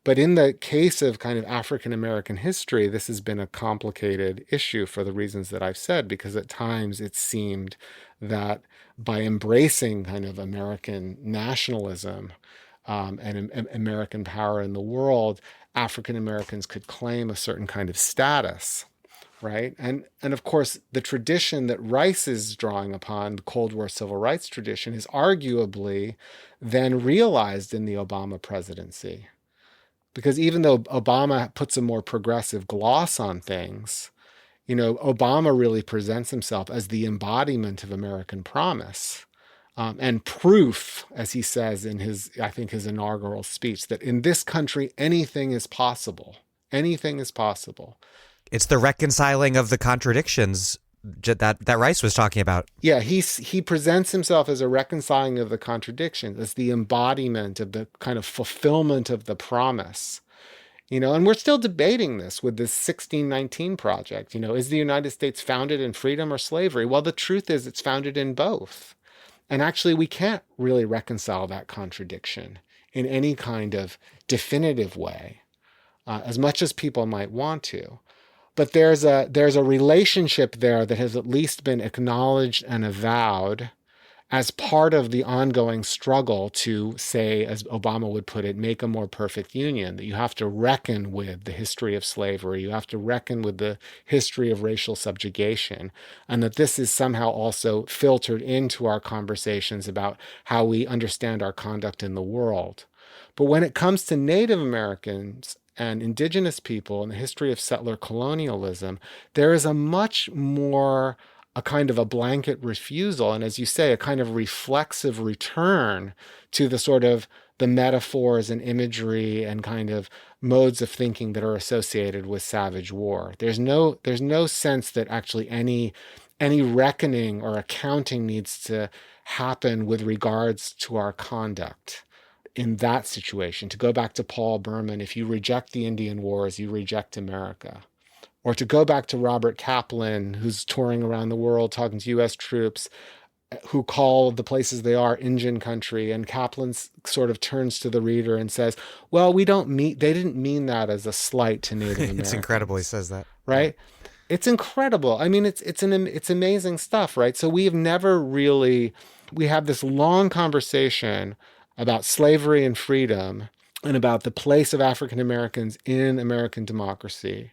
But in the case of kind of African American history, this has been a complicated issue for the reasons that I've said, because at times it seemed that by embracing kind of American nationalism and American power in the world, African Americans could claim a certain kind of status, right? And of course, the tradition that Rice is drawing upon, the Cold War civil rights tradition, is arguably then realized in the Obama presidency. Because even though Obama puts a more progressive gloss on things, Obama really presents himself as the embodiment of American promise. And proof, as he says in his inaugural speech, that in this country, anything is possible. Anything is possible. It's the reconciling of the contradictions that Rice was talking about. Yeah, he presents himself as a reconciling of the contradictions, as the embodiment of the kind of fulfillment of the promise. And we're still debating this with this 1619 project. Is the United States founded in freedom or slavery? Well, the truth is it's founded in both. And actually, we can't really reconcile that contradiction in any kind of definitive way, as much as people might want to. But there's a relationship there that has at least been acknowledged and avowed as part of the ongoing struggle to, say, as Obama would put it, make a more perfect union, that you have to reckon with the history of slavery, you have to reckon with the history of racial subjugation, and that this is somehow also filtered into our conversations about how we understand our conduct in the world. But when it comes to Native Americans and indigenous people and the history of settler colonialism, there is a much more a kind of a blanket refusal, and as you say, a kind of reflexive return to the sort of the metaphors and imagery and kind of modes of thinking that are associated with savage war. There's no sense that actually any reckoning or accounting needs to happen with regards to our conduct in that situation. To go back to Paul Berman, if you reject the Indian Wars, you reject America. Or to go back to Robert Kaplan, who's touring around the world talking to U.S. troops who call the places they are Indian country, and Kaplan sort of turns to the reader and says, well, they didn't mean that as a slight to Native Americans. It's incredible he says that. Right? It's incredible. I mean, it's amazing stuff, right? So we have this long conversation about slavery and freedom and about the place of African Americans in American democracy.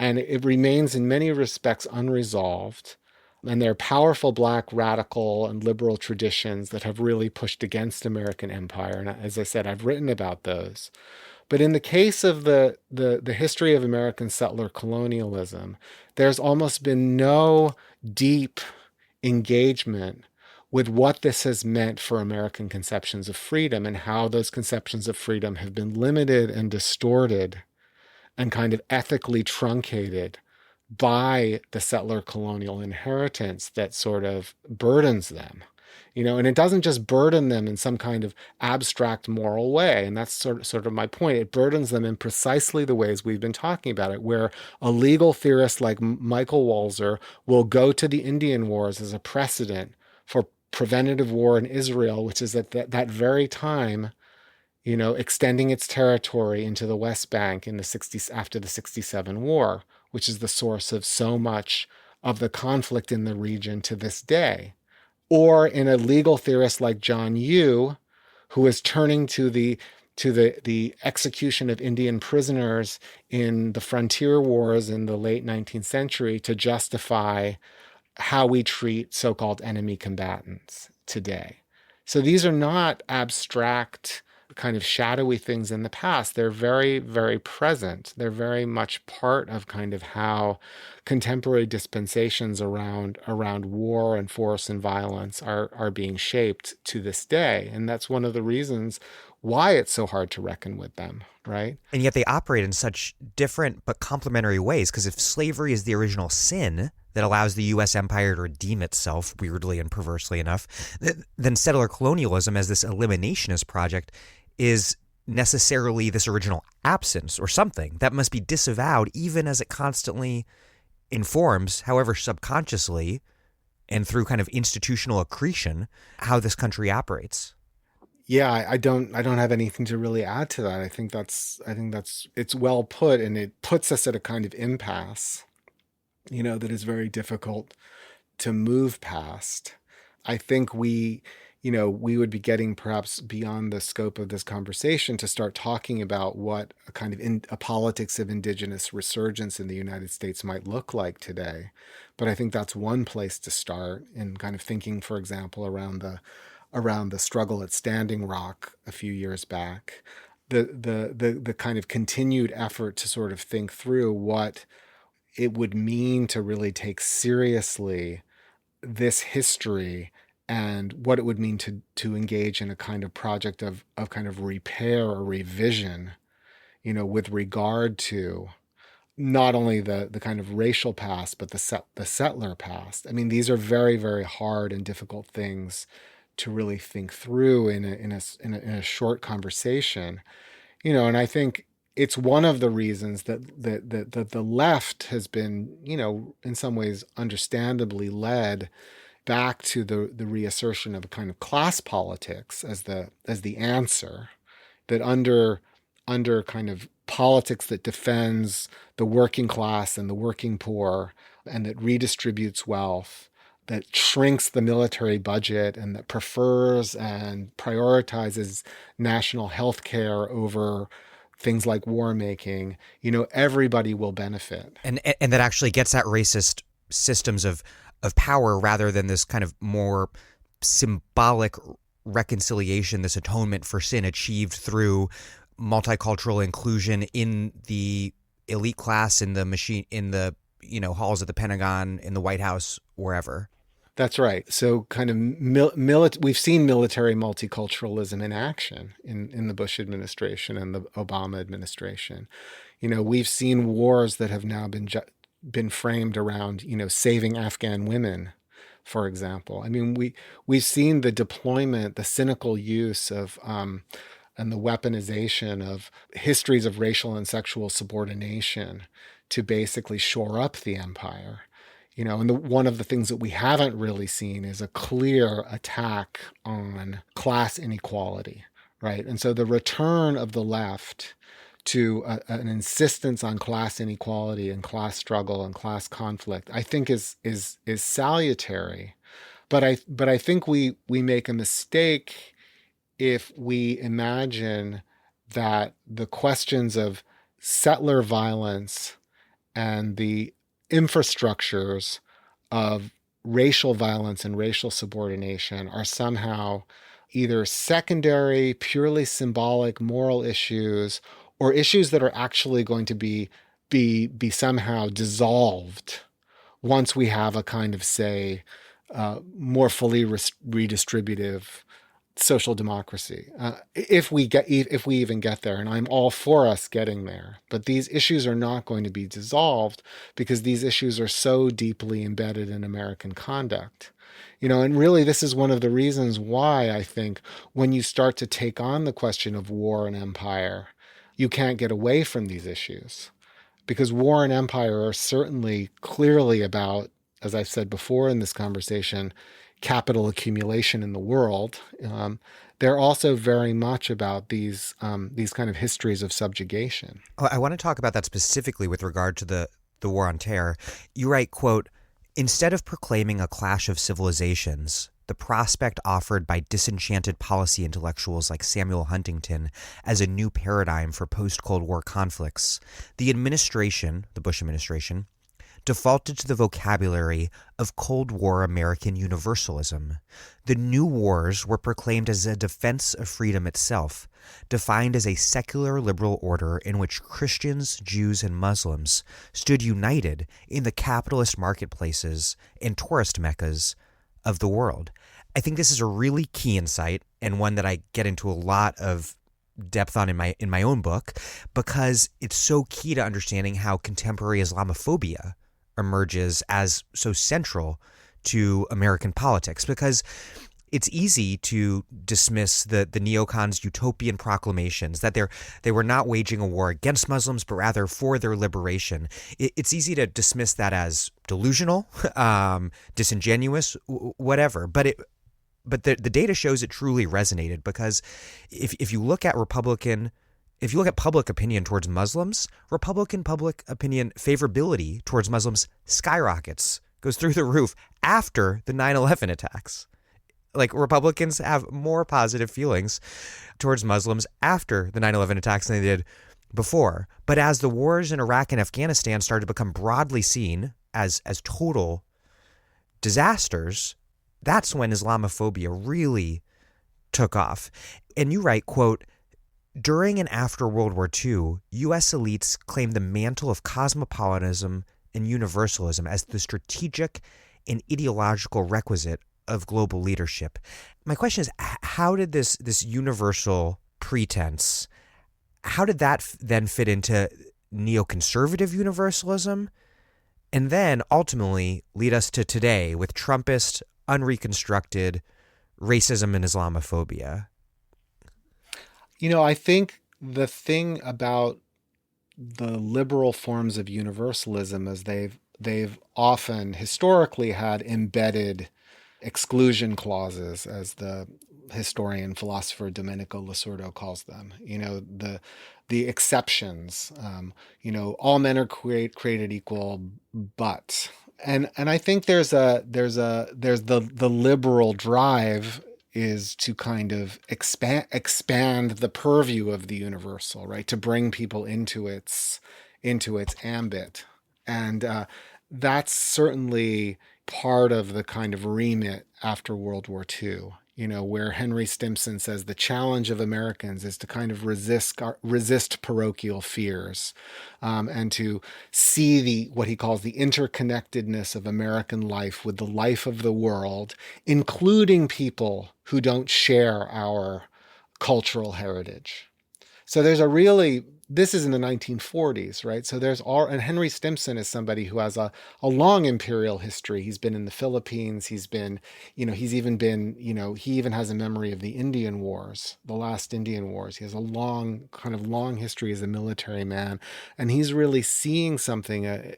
And it remains in many respects unresolved. And there are powerful Black radical and liberal traditions that have really pushed against American empire. And as I said, I've written about those. But in the case of the history of American settler colonialism, there's almost been no deep engagement with what this has meant for American conceptions of freedom and how those conceptions of freedom have been limited and distorted and kind of ethically truncated by the settler colonial inheritance that sort of burdens them and it doesn't just burden them in some kind of abstract moral way. And that's sort of my point. It burdens them in precisely the ways we've been talking about it, where a legal theorist like Michael Walzer will go to the Indian Wars as a precedent for preventative war in Israel, which is at that very time, extending its territory into the West Bank in the 60s after the 67 war, which is the source of so much of the conflict in the region to this day. Or in a legal theorist like John Yoo, who is turning to the execution of Indian prisoners in the frontier wars in the late 19th century to justify how we treat so-called enemy combatants today. So these are not abstract, kind of shadowy things in the past. They're very, very present. They're very much part of kind of how contemporary dispensations around war and force and violence are being shaped to this day. And that's one of the reasons why it's so hard to reckon with them, right? And yet they operate in such different but complementary ways, because if slavery is the original sin that allows the U.S. empire to redeem itself, weirdly and perversely enough, then settler colonialism as this eliminationist project is necessarily this original absence or something that must be disavowed, even as it constantly informs, however subconsciously and through kind of institutional accretion, how this country operates. Yeah, I don't have anything to really add to that. I think that's it's well put, and it puts us at a kind of impasse, that is very difficult to move past. I think we would be getting perhaps beyond the scope of this conversation to start talking about what a kind of a politics of indigenous resurgence in the United States might look like today. But I think that's one place to start in kind of thinking, for example, around the struggle at Standing Rock a few years back, the kind of continued effort to sort of think through what it would mean to really take seriously this history and what it would mean to engage in a kind of project of kind of repair or revision, with regard to not only the kind of racial past, but the settler past. I mean, these are very, very hard and difficult things to really think through in a short conversation, and I think it's one of the reasons that the left has been, in some ways understandably led back to the reassertion of a kind of class politics as the answer, that under kind of politics that defends the working class and the working poor and that redistributes wealth, that shrinks the military budget and that prefers and prioritizes national health care over things like war making, everybody will benefit. And that actually gets at racist systems of power rather than this kind of more symbolic reconciliation, this atonement for sin achieved through multicultural inclusion in the elite class, in the halls of the Pentagon, in the White House, wherever. That's right. So kind of we've seen military multiculturalism in action in the Bush administration and the Obama administration. We've seen wars that have now been framed around, saving Afghan women, for example. I mean, we've seen the deployment, the cynical use of and the weaponization of histories of racial and sexual subordination to basically shore up the empire. And one of the things that we haven't really seen is a clear attack on class inequality, right? And so the return of the left to an insistence on class inequality and class struggle and class conflict, I think is salutary. But I think we make a mistake if we imagine that the questions of settler violence and the infrastructures of racial violence and racial subordination are somehow either secondary, purely symbolic moral issues, or issues that are actually going to be somehow dissolved once we have a kind of, say, more fully redistributive social democracy, if we even get there. And I'm all for us getting there. But these issues are not going to be dissolved because these issues are so deeply embedded in American conduct. And really this is one of the reasons why I think when you start to take on the question of war and empire, you can't get away from these issues. Because war and empire are certainly clearly about, as I've said before in this conversation, capital accumulation in the world. They're also very much about these kind of histories of subjugation. I want to talk about that specifically with regard to the War on Terror. You write, quote, "Instead of proclaiming a clash of civilizations, the prospect offered by disenchanted policy intellectuals like Samuel Huntington as a new paradigm for post-Cold War conflicts, the administration, the Bush administration, defaulted to the vocabulary of Cold War American universalism. The new wars were proclaimed as a defense of freedom itself, defined as a secular liberal order in which Christians, Jews, and Muslims stood united in the capitalist marketplaces and tourist meccas of the world." I think this is a really key insight, and one that I get into a lot of depth on in my own book, because it's so key to understanding how contemporary Islamophobia emerges as so central to American politics, because it's easy to dismiss the neocons' utopian proclamations that they were not waging a war against Muslims, but rather for their liberation. It's easy to dismiss that as delusional, disingenuous, whatever. But the data shows it truly resonated, because if you look at public opinion towards Muslims, Republican public opinion favorability towards Muslims skyrockets, goes through the roof after the 9/11 attacks. Like, Republicans have more positive feelings towards Muslims after the 9/11 attacks than they did before. But as the wars in Iraq and Afghanistan started to become broadly seen as total disasters, that's when Islamophobia really took off. And you write, quote, "During and after World War II, U.S. elites claimed the mantle of cosmopolitanism and universalism as the strategic and ideological requisite of global leadership." My question is, how did this universal pretense, how did that then fit into neoconservative universalism, and then ultimately lead us to today with Trumpist, unreconstructed racism and Islamophobia? I think the thing about the liberal forms of universalism is they've often historically had embedded exclusion clauses, as the historian philosopher Domenico Lasordo calls them. The exceptions. All men are created equal, but and I think there's the liberal drive is to kind of expand the purview of the universal, right? To bring people into its ambit, and that's certainly part of the kind of remit after World War II. Where Henry Stimson says the challenge of Americans is to kind of resist parochial fears, and to see what he calls the interconnectedness of American life with the life of the world, including people who don't share our cultural heritage. So this is in the 1940s, right? So and Henry Stimson is somebody who has a long imperial history. He's been in the Philippines. He even has a memory of the Indian Wars, the last Indian Wars. He has a long history as a military man. And he's really seeing something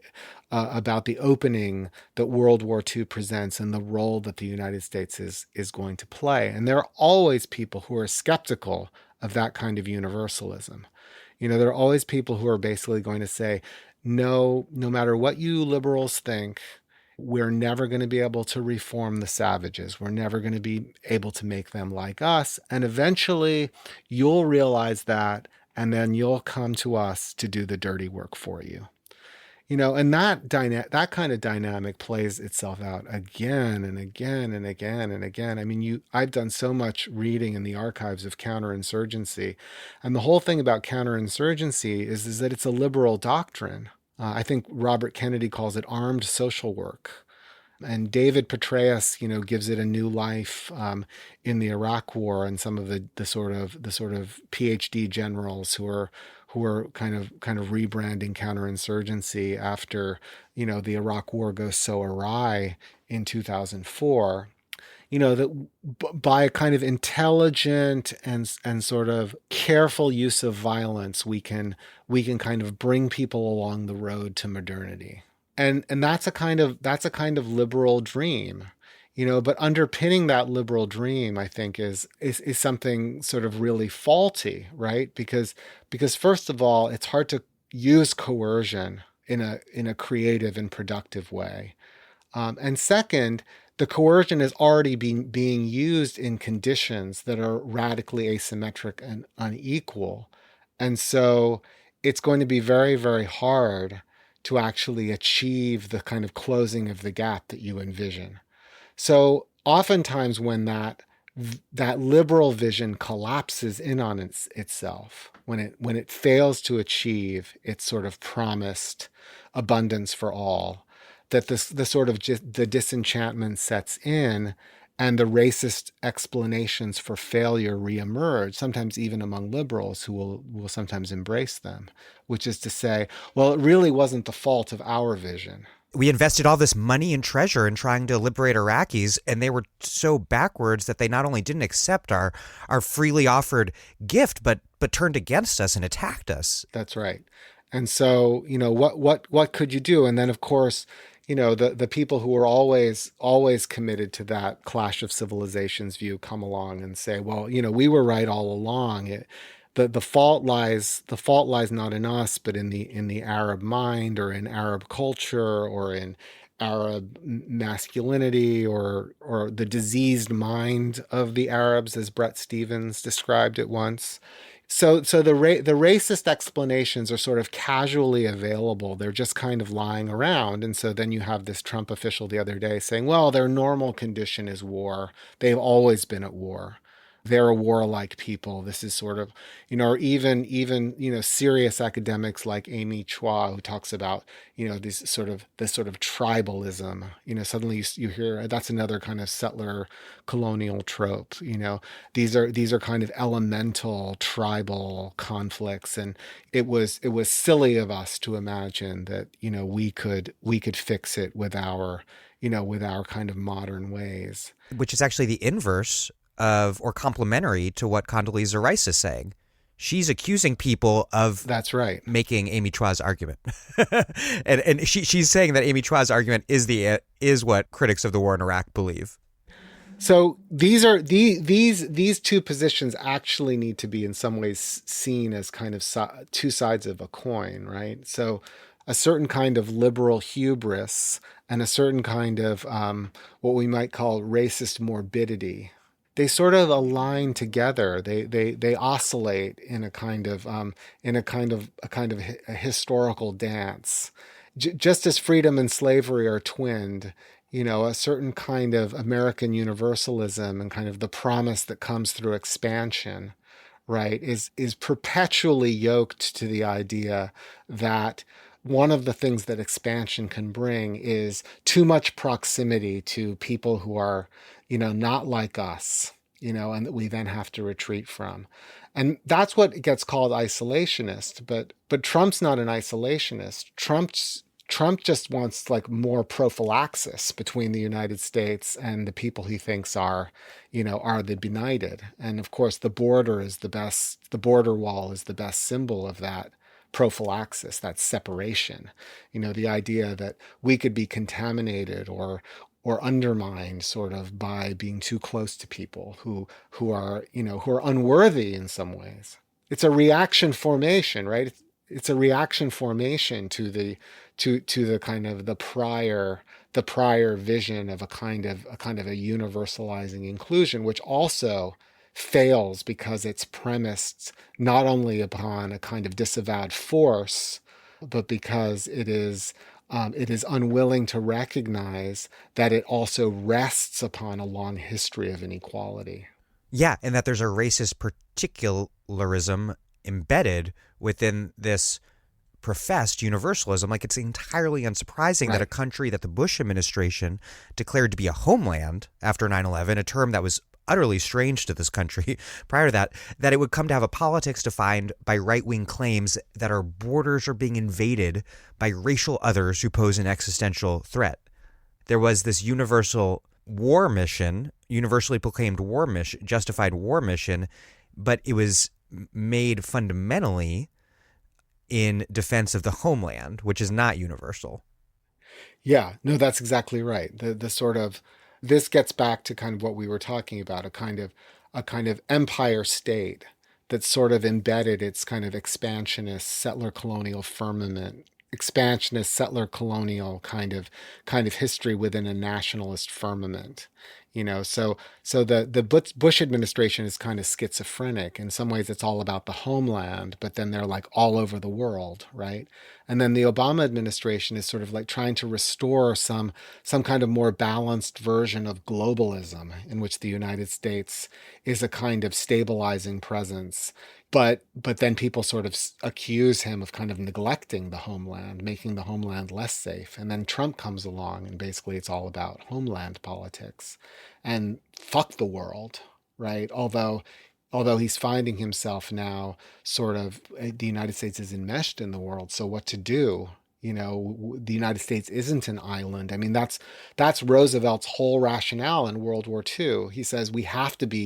about the opening that World War II presents and the role that the United States is going to play. And there are always people who are skeptical of that kind of universalism. There are always people who are basically going to say, no matter what you liberals think, we're never going to be able to reform the savages. We're never going to be able to make them like us. And eventually you'll realize that, and then you'll come to us to do the dirty work for you. And that kind of dynamic plays itself out again and again and again and again. I mean, I've done so much reading in the archives of counterinsurgency, and the whole thing about counterinsurgency is that it's a liberal doctrine. I think Robert Kennedy calls it armed social work. And David Petraeus, gives it a new life in the Iraq War, and some of the sort of PhD generals who are kind of rebranding counterinsurgency after the Iraq War goes so awry in 2004, that by a kind of intelligent and sort of careful use of violence, we can kind of bring people along the road to modernity. And that's a kind of liberal dream, but underpinning that liberal dream, I think, is something sort of really faulty, right? Because first of all, it's hard to use coercion in a creative and productive way. And second, the coercion is already being used in conditions that are radically asymmetric and unequal. And so it's going to be very, very hard to actually achieve the kind of closing of the gap that you envision. So oftentimes when that liberal vision collapses in on itself, when it fails to achieve its sort of promised abundance for all, that the sort of the disenchantment sets in, and the racist explanations for failure reemerge, sometimes even among liberals who will sometimes embrace them, which is to say, well, it really wasn't the fault of our vision. We invested all this money and treasure in trying to liberate Iraqis, and they were so backwards that they not only didn't accept our freely offered gift, but turned against us and attacked us. That's right. And so, what could you do? And then, of course, the people who were always committed to that clash of civilizations view come along and say, well, we were right all along. The fault lies not in us, but in the Arab mind, or in Arab culture, or in Arab masculinity, or the diseased mind of the Arabs, as Bret Stephens described it once. So the racist explanations are sort of casually available. They're just kind of lying around. And so then you have this Trump official the other day saying, well, their normal condition is war. They've always been at war. They're a warlike people. This is sort of, or even serious academics like Amy Chua, who talks about, this sort of tribalism. Suddenly you hear that's another kind of settler colonial trope. These are kind of elemental tribal conflicts, and it was silly of us to imagine that we could fix it with our kind of modern ways, which is actually the inverse of, or complementary to, what Condoleezza Rice is saying. She's accusing people of that's right making Amy Chua's argument, and she's saying that Amy Chua's argument is what critics of the war in Iraq believe. So these two positions actually need to be in some ways seen as kind of two sides of a coin, right? So a certain kind of liberal hubris and a certain kind of what we might call racist morbidity. They sort of align together. They oscillate in a kind of a historical dance. Just as freedom and slavery are twinned, a certain kind of American universalism and kind of the promise that comes through expansion, right, is perpetually yoked to the idea that one of the things that expansion can bring is too much proximity to people who are, not like us, and that we then have to retreat from. And that's what gets called isolationist. But Trump's not an isolationist. Trump just wants like more prophylaxis between the United States and the people he thinks are the benighted. And of course, the border wall is the best symbol of that prophylaxis, that separation. The idea that we could be contaminated or undermined sort of by being too close to people who are unworthy in some ways. It's a reaction formation, right? It's a reaction formation to the kind of the prior vision of a kind of a universalizing inclusion, which also fails because it's premised not only upon a kind of disavowed force, but because it is unwilling to recognize that it also rests upon a long history of inequality. Yeah, and that there's a racist particularism embedded within this professed universalism. Like, it's entirely unsurprising that a country that the Bush administration declared to be a homeland after 9/11, a term that was utterly strange to this country prior to that it would come to have a politics defined by right-wing claims that our borders are being invaded by racial others who pose an existential threat. there was this universal war mission, universally proclaimed war mission, justified war mission, but it was made fundamentally in defense of the homeland, which is not universal. Yeah, no, that's exactly right. The sort of this gets back to kind of what we were talking about, a kind of empire state that sort of embedded its kind of expansionist settler colonial firmament, expansionist settler colonial kind of history within a nationalist firmament. So the Bush administration is kind of schizophrenic. In some ways, it's all about the homeland, but then they're like all over the world, right? And then the Obama administration is sort of like trying to restore some kind of more balanced version of globalism in which the United States is a kind of stabilizing presence. But then people sort of accuse him of kind of neglecting the homeland, making the homeland less safe. And then Trump comes along and basically it's all about homeland politics and fuck the world, right? Although he's finding himself now sort of the United States is enmeshed in the world. So what to do? The United States isn't an island. I mean, that's Roosevelt's whole rationale in World War II. He says we have to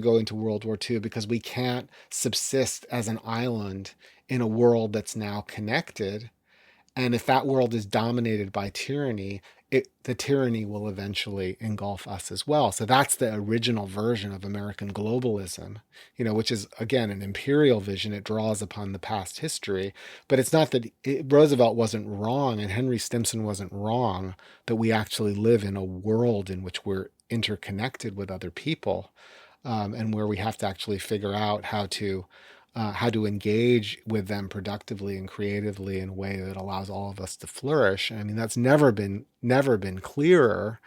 go into World War II because we can't subsist as an island in a world that's now connected. And if that world is dominated by tyranny, the tyranny will eventually engulf us as well. So that's the original version of American globalism, which is, again, an imperial vision. It draws upon the past history. But it's not that Roosevelt wasn't wrong and Henry Stimson wasn't wrong that we actually live in a world in which we're interconnected with other people, and where we have to actually figure out how to engage with them productively and creatively in a way that allows all of us to flourish. I mean, that's never been clearer.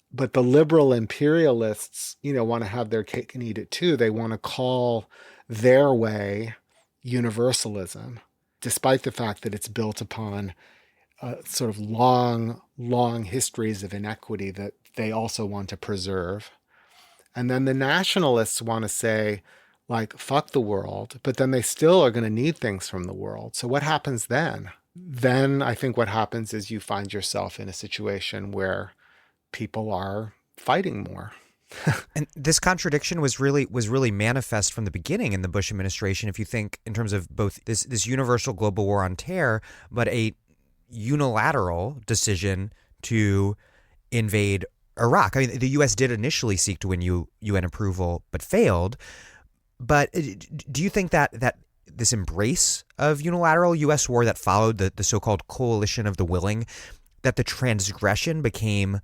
But the liberal imperialists, want to have their cake and eat it too. They want to call their way universalism, despite the fact that it's built upon sort of long histories of inequity that they also want to preserve. And then the nationalists want to say, like, fuck the world, but then they still are going to need things from the world. So what happens then? Then I think what happens is you find yourself in a situation where people are fighting more. And this contradiction was really manifest from the beginning in the Bush administration. If you think in terms of both this universal global war on terror, but a unilateral decision to invade Iraq. I mean, the U.S. did initially seek to win UN approval, but failed. But do you think that this embrace of unilateral U.S. war that followed the so-called coalition of the willing, that the transgression became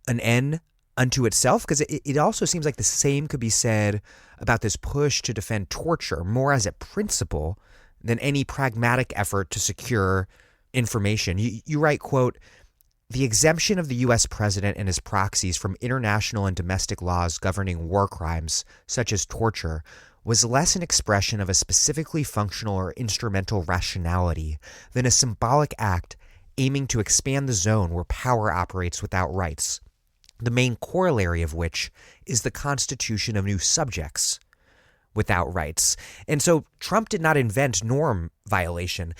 an end unto itself? Because it also seems like the same could be said about this push to defend torture more as a principle than any pragmatic effort to secure information. You write, quote, "The exemption of the U.S. president and his proxies from international and domestic laws governing war crimes, such as torture, was less an expression of a specifically functional or instrumental rationality than a symbolic act aiming to expand the zone where power operates without rights, the main corollary of which is the constitution of new subjects without rights." And so Trump did not invent norm violation.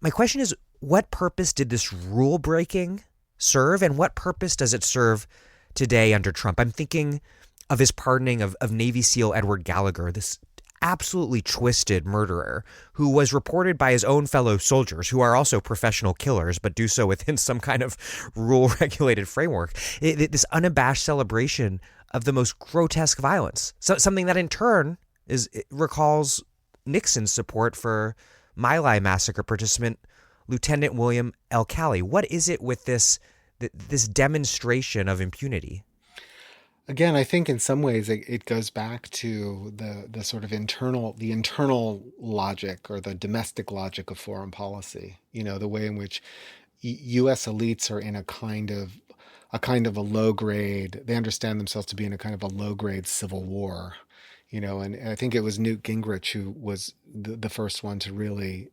My question is, what purpose did this rule breaking serve, and what purpose does it serve today under Trump? I'm thinking of his pardoning of Navy SEAL Edward Gallagher, this absolutely twisted murderer who was reported by his own fellow soldiers, who are also professional killers, but do so within some kind of rule-regulated framework. This unabashed celebration of the most grotesque violence, something that in turn recalls Nixon's support for My Lai massacre participant Lieutenant William L. Calley. What is it with this demonstration of impunity? Again, I think in some ways it goes back to the sort of internal logic or the domestic logic of foreign policy. The way in which U.S. elites are in a kind of a low grade. They understand themselves to be in a kind of a low grade civil war. And I think it was Newt Gingrich who was the first one to really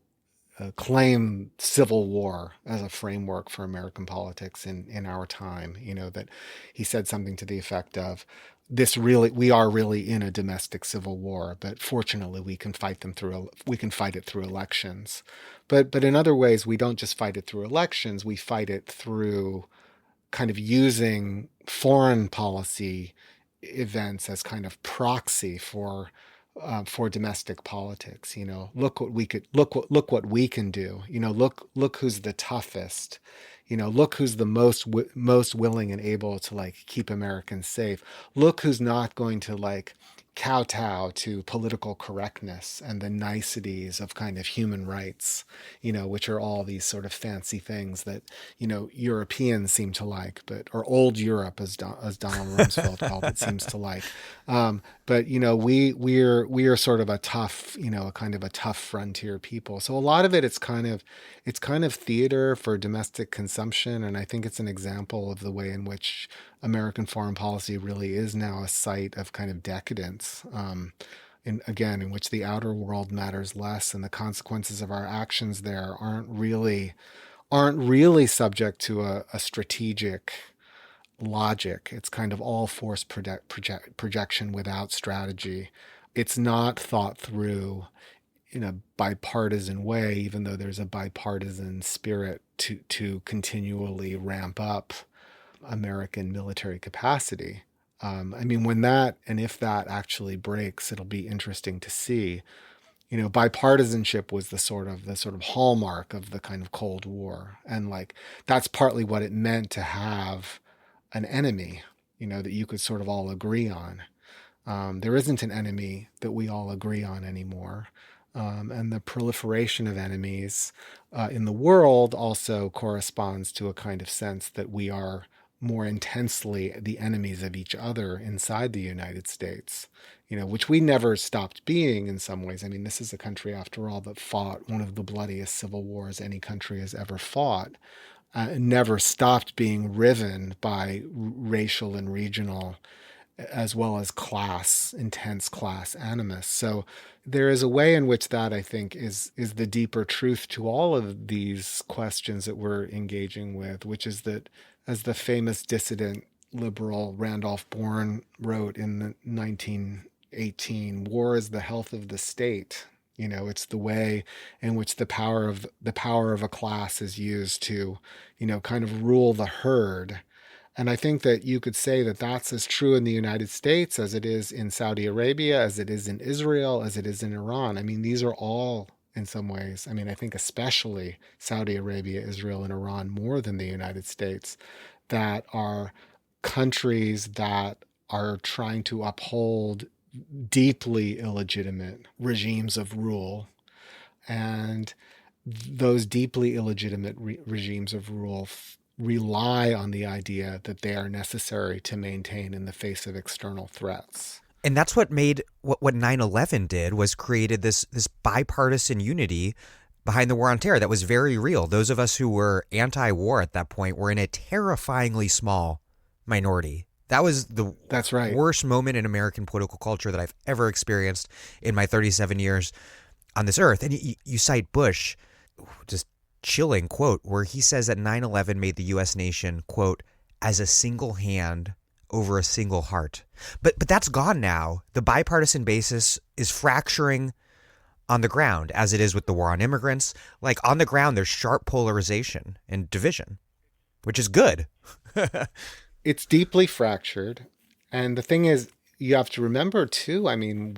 claim civil war as a framework for American politics in our time. That he said something to the effect of, we are really in a domestic civil war, but fortunately we can fight it through elections. But in other ways, we don't just fight it through elections, we fight it through kind of using foreign policy events as kind of proxy for domestic politics. Look what we could look what we can do. Look who's the toughest. Look who's the most willing and able to like keep Americans safe. Look who's not going to like kowtow to political correctness and the niceties of kind of human rights, which are all these sort of fancy things that, Europeans seem to like, or old Europe, as Donald Rumsfeld called it, seems to like. But we are sort of a tough, a kind of a tough frontier people. So a lot of it's kind of theater for domestic consumption, and I think it's an example of the way in which American foreign policy really is now a site of kind of decadence. In which the outer world matters less, and the consequences of our actions there aren't really subject to a strategic logic. It's kind of all force projection without strategy. It's not thought through in a bipartisan way, even though there's a bipartisan spirit to continually ramp up American military capacity. When that, and if that actually breaks, it'll be interesting to see. Bipartisanship was the sort of hallmark of the kind of Cold War, and like that's partly what it meant to have an enemy, that you could sort of all agree on. There isn't an enemy that we all agree on anymore. And the proliferation of enemies in the world also corresponds to a kind of sense that we are more intensely the enemies of each other inside the United States, which we never stopped being in some ways. This is a country, after all, that fought one of the bloodiest civil wars any country has ever fought. Never stopped being riven by racial and regional, as well as intense class animus. So there is a way in which that, I think, is the deeper truth to all of these questions that we're engaging with, which is that, as the famous dissident liberal Randolph Bourne wrote in the 1918, war is the health of the state. It's the way in which the power of a class is used to, kind of rule the herd. And I think that you could say that that's as true in the United States as it is in Saudi Arabia, as it is in Israel, as it is in Iran. These are all, in some ways, I think especially Saudi Arabia, Israel, and Iran more than the United States, that are countries that are trying to uphold deeply illegitimate regimes of rule. And those deeply illegitimate regimes of rule rely on the idea that they are necessary to maintain in the face of external threats. And that's what made what 9/11 did, was created this bipartisan unity behind the war on terror that was very real. Those of us who were anti-war at that point were in a terrifyingly small minority. That was That's right. worst moment in American political culture that I've ever experienced in my 37 years on this earth. And you cite Bush, just chilling quote, where he says that 9/11 made the U.S. nation, quote, as a single hand over a single heart. But that's gone now. The bipartisan basis is fracturing on the ground, as it is with the war on immigrants. Like, on the ground, there's sharp polarization and division, which is good. It's deeply fractured. And the thing is, you have to remember, too,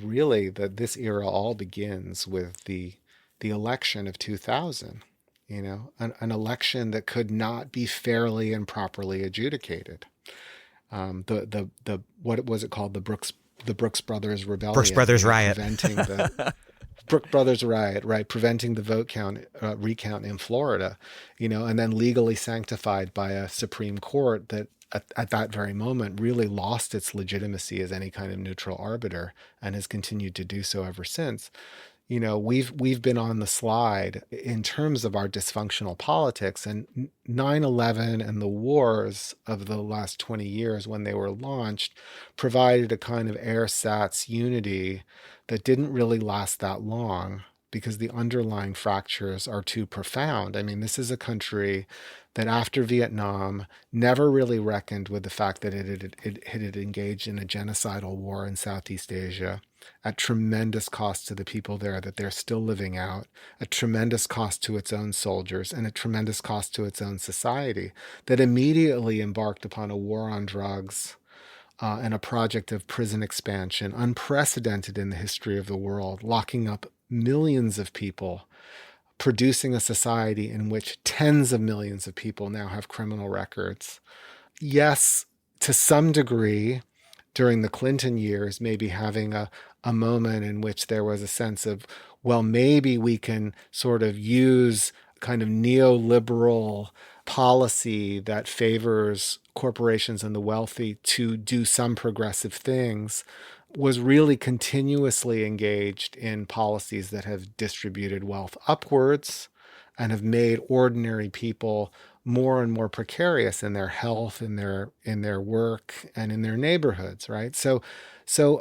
really, that this era all begins with the election of 2000. An election that could not be fairly and properly adjudicated. What was it called? The Brooks Brothers Rebellion. Brooks Brothers Riot. Preventing the Brooks Brothers Riot, right? Preventing the vote recount in Florida, and then legally sanctified by a Supreme Court that at that very moment really lost its legitimacy as any kind of neutral arbiter and has continued to do so ever since. We've been on the slide in terms of our dysfunctional politics, and 9/11 and the wars of the last 20 years when they were launched provided a kind of ersatz unity that didn't really last that long, because the underlying fractures are too profound. I mean, this is a country that after Vietnam never really reckoned with the fact that it had engaged in a genocidal war in Southeast Asia at tremendous cost to the people there that they're still living out, a tremendous cost to its own soldiers, and a tremendous cost to its own society, that immediately embarked upon a war on drugs and a project of prison expansion, unprecedented in the history of the world, locking up millions of people, producing a society in which tens of millions of people now have criminal records. Yes, to some degree, during the Clinton years, maybe having a moment in which there was a sense of, well, maybe we can sort of use kind of neoliberal policy that favors corporations and the wealthy to do some progressive things, was really continuously engaged in policies that have distributed wealth upwards and have made ordinary people more and more precarious in their health, in their work, and in their neighborhoods, right? So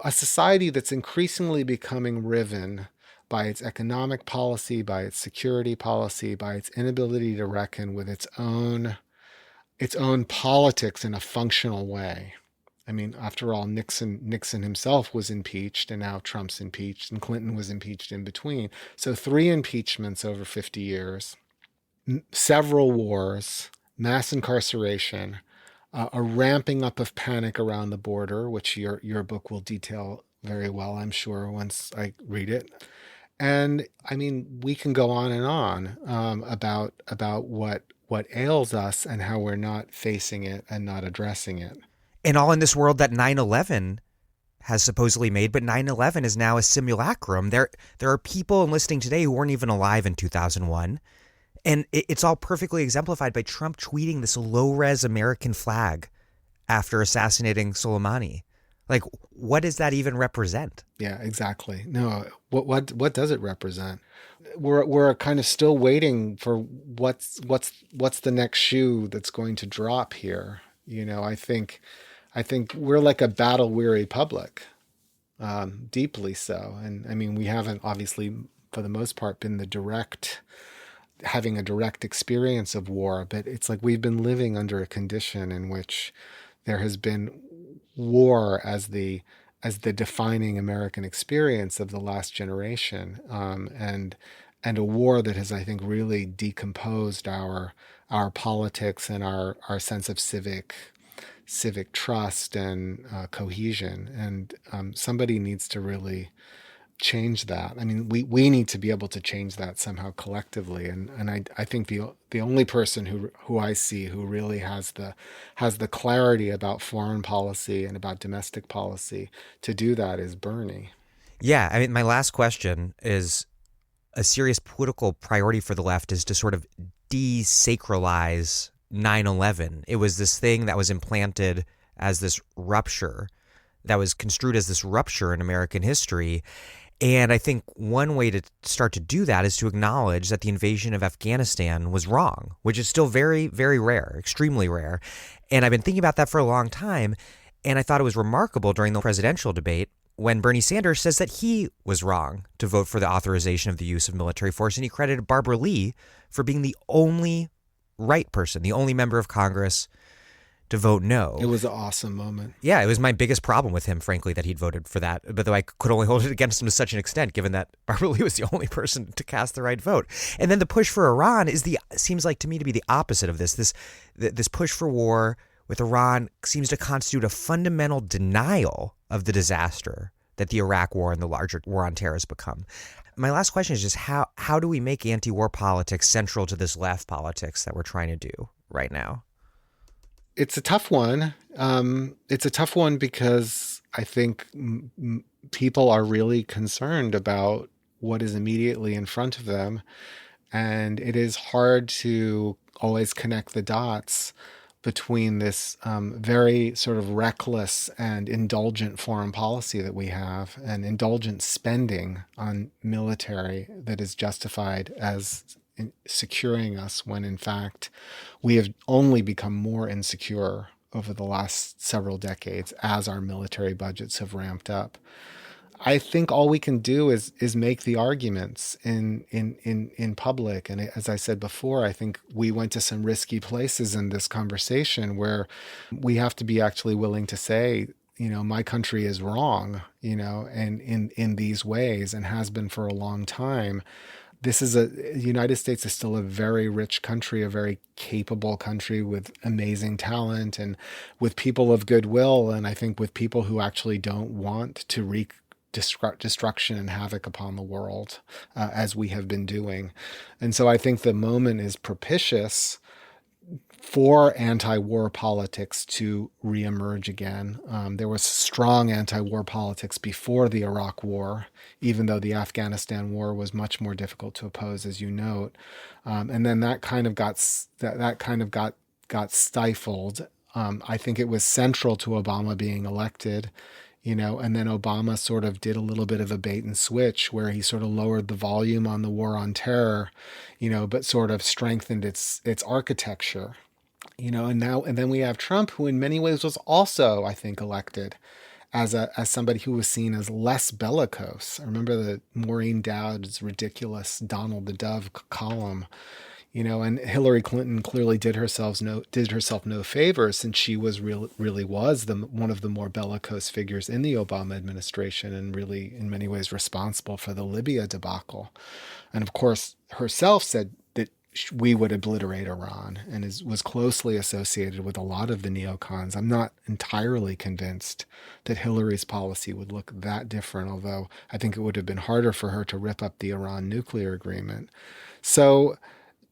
a society that's increasingly becoming riven by its economic policy, by its security policy, by its inability to reckon with its own politics in a functional way. I mean, after all, Nixon himself was impeached, and now Trump's impeached, and Clinton was impeached in between. So 3 impeachments over 50 years, several wars, mass incarceration, a ramping up of panic around the border, which your book will detail very well, I'm sure, once I read it. And I mean, we can go on and on about what ails us and how we're not facing it and not addressing it. And all in this world that 9/11 has supposedly made, but 9/11 is now a simulacrum. There are people listening today who weren't even alive in 2001. And it's all perfectly exemplified by Trump tweeting this low-res American flag after assassinating Soleimani. Like, what does that even represent? Yeah, exactly. No, what does it represent? We're kind of still waiting for what's the next shoe that's going to drop here. You know, I think we're like a battle-weary public, deeply so. And I mean, we haven't obviously, for the most part, been having a direct experience of war, but it's like we've been living under a condition in which there has been war as the defining American experience of the last generation, and a war that has, I think, really decomposed our politics and our sense of civic trust and cohesion. And somebody needs to really change that. I mean, we need to be able to change that somehow collectively. And I think the only person who I see who really has the clarity about foreign policy and about domestic policy to do that is Bernie. Yeah, I mean, my last question is, a serious political priority for the left is to sort of desacralize 9/11. It was this thing that was implanted as this rupture, that was construed as this rupture in American history. And I think one way to start to do that is to acknowledge that the invasion of Afghanistan was wrong, which is still very, very rare, extremely rare. And I've been thinking about that for a long time. And I thought it was remarkable during the presidential debate when Bernie Sanders says that he was wrong to vote for the authorization of the use of military force. And he credited Barbara Lee for being the only right person, the only member of Congress to vote no. It was an awesome moment. Yeah, it was my biggest problem with him, frankly, that he'd voted for that. But though I could only hold it against him to such an extent, given that Barbara Lee was the only person to cast the right vote. And then the push for Iran seems like to me to be the opposite of this. This push for war with Iran seems to constitute a fundamental denial of the disaster that the Iraq war and the larger war on terror has become. My last question is just how do we make anti-war politics central to this left politics that we're trying to do right now? It's a tough one. It's a tough one because I think people are really concerned about what is immediately in front of them. And it is hard to always connect the dots between this very sort of reckless and indulgent foreign policy that we have and indulgent spending on military that is justified as securing us when in fact we have only become more insecure over the last several decades as our military budgets have ramped up. I think all we can do is make the arguments in public. And as I said before, I think we went to some risky places in this conversation where we have to be actually willing to say, my country is wrong, and in these ways, and has been for a long time. The United States is still a very rich country, a very capable country with amazing talent and with people of goodwill. And I think with people who actually don't want to wreak destruction and havoc upon the world, as we have been doing. And so I think the moment is propitious for anti-war politics to reemerge again. There was strong anti-war politics before the Iraq War, even though the Afghanistan War was much more difficult to oppose, as you note. And then that kind of got stifled. I think it was central to Obama being elected, and then Obama sort of did a little bit of a bait and switch where he sort of lowered the volume on the war on terror, but sort of strengthened its architecture. And then we have Trump, who in many ways was also, I think, elected as somebody who was seen as less bellicose. I remember the Maureen Dowd's ridiculous Donald the Dove column, and Hillary Clinton clearly did herself no favors, since she was really was one of the more bellicose figures in the Obama administration, and really in many ways responsible for the Libya debacle. And of course, herself said that we would obliterate Iran, and was closely associated with a lot of the neocons. I'm not entirely convinced that Hillary's policy would look that different, although I think it would have been harder for her to rip up the Iran nuclear agreement. So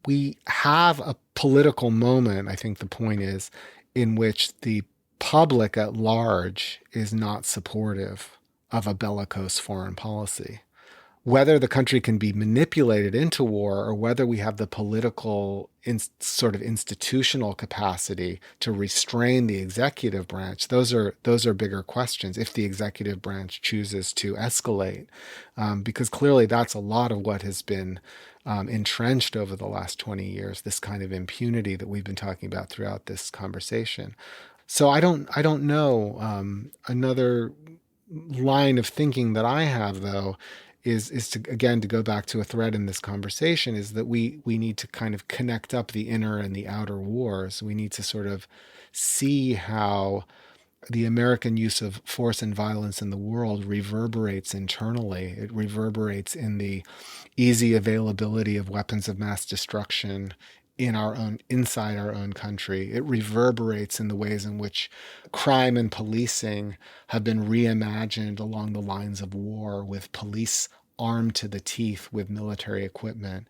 we have a political moment, I think the point is, in which the public at large is not supportive of a bellicose foreign policy. Whether the country can be manipulated into war, or whether we have the political sort of institutional capacity to restrain the executive branch, those are bigger questions if the executive branch chooses to escalate, because clearly that's a lot of what has been entrenched over the last 20 years, this kind of impunity that we've been talking about throughout this conversation. So I don't know. Another line of thinking that I have, though, is to go back to a thread in this conversation, is that we need to kind of connect up the inner and the outer wars. We need to sort of see how the American use of force and violence in the world reverberates internally. It reverberates in the easy availability of weapons of mass destruction inside our own country. It reverberates in the ways in which crime and policing have been reimagined along the lines of war, with police armed to the teeth with military equipment.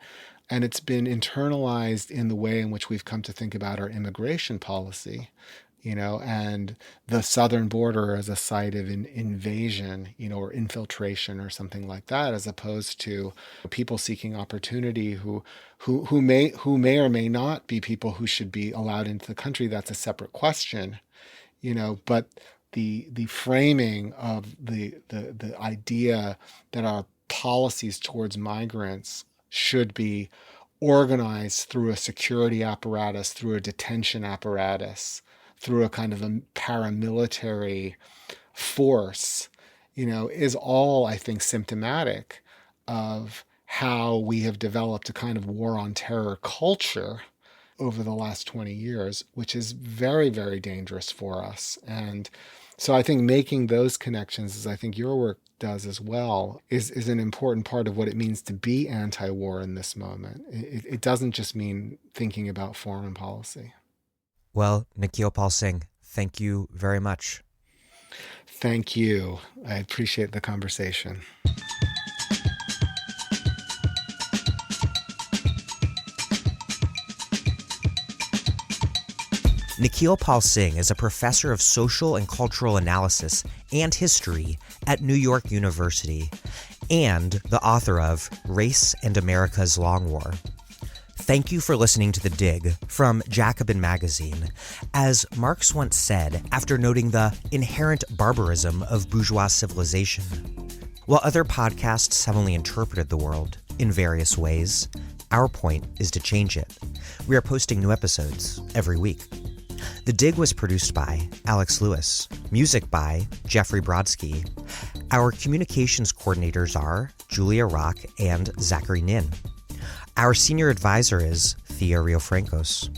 And it's been internalized in the way in which we've come to think about our immigration policy, and the southern border as a site of invasion, or infiltration or something like that, as opposed to people seeking opportunity who may or may not be people who should be allowed into the country. That's a separate question, but the framing of the idea that our policies towards migrants should be organized through a security apparatus, through a detention apparatus, through a kind of a paramilitary force, is all, I think, symptomatic of how we have developed a kind of war on terror culture over the last 20 years, which is very, very dangerous for us. And so I think making those connections, as I think your work does as well, is an important part of what it means to be anti-war in this moment. It doesn't just mean thinking about foreign policy. Well, Nikhil Pal Singh, thank you very much. Thank you. I appreciate the conversation. Nikhil Pal Singh is a professor of social and cultural analysis and history at New York University, and the author of Race and America's Long War. Thank you for listening to The Dig from Jacobin Magazine. As Marx once said, after noting the inherent barbarism of bourgeois civilization, while other podcasts have only interpreted the world in various ways, our point is to change it. We are posting new episodes every week. The Dig was produced by Alex Lewis, music by Jeffrey Brodsky. Our communications coordinators are Julia Rock and Zachary Nin. Our senior advisor is Thea Riofrancos.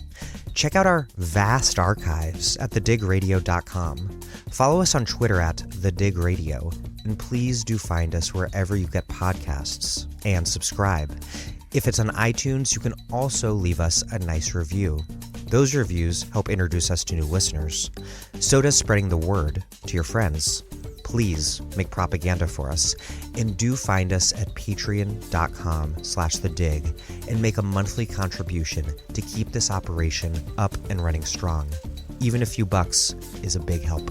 Check out our vast archives at thedigradio.com. Follow us on Twitter at thedigradio, and please do find us wherever you get podcasts, and subscribe. If it's on iTunes, you can also leave us a nice review. Those reviews help introduce us to new listeners. So does spreading the word to your friends. Please make propaganda for us, and do find us at patreon.com/thedig and make a monthly contribution to keep this operation up and running strong. Even a few bucks is a big help.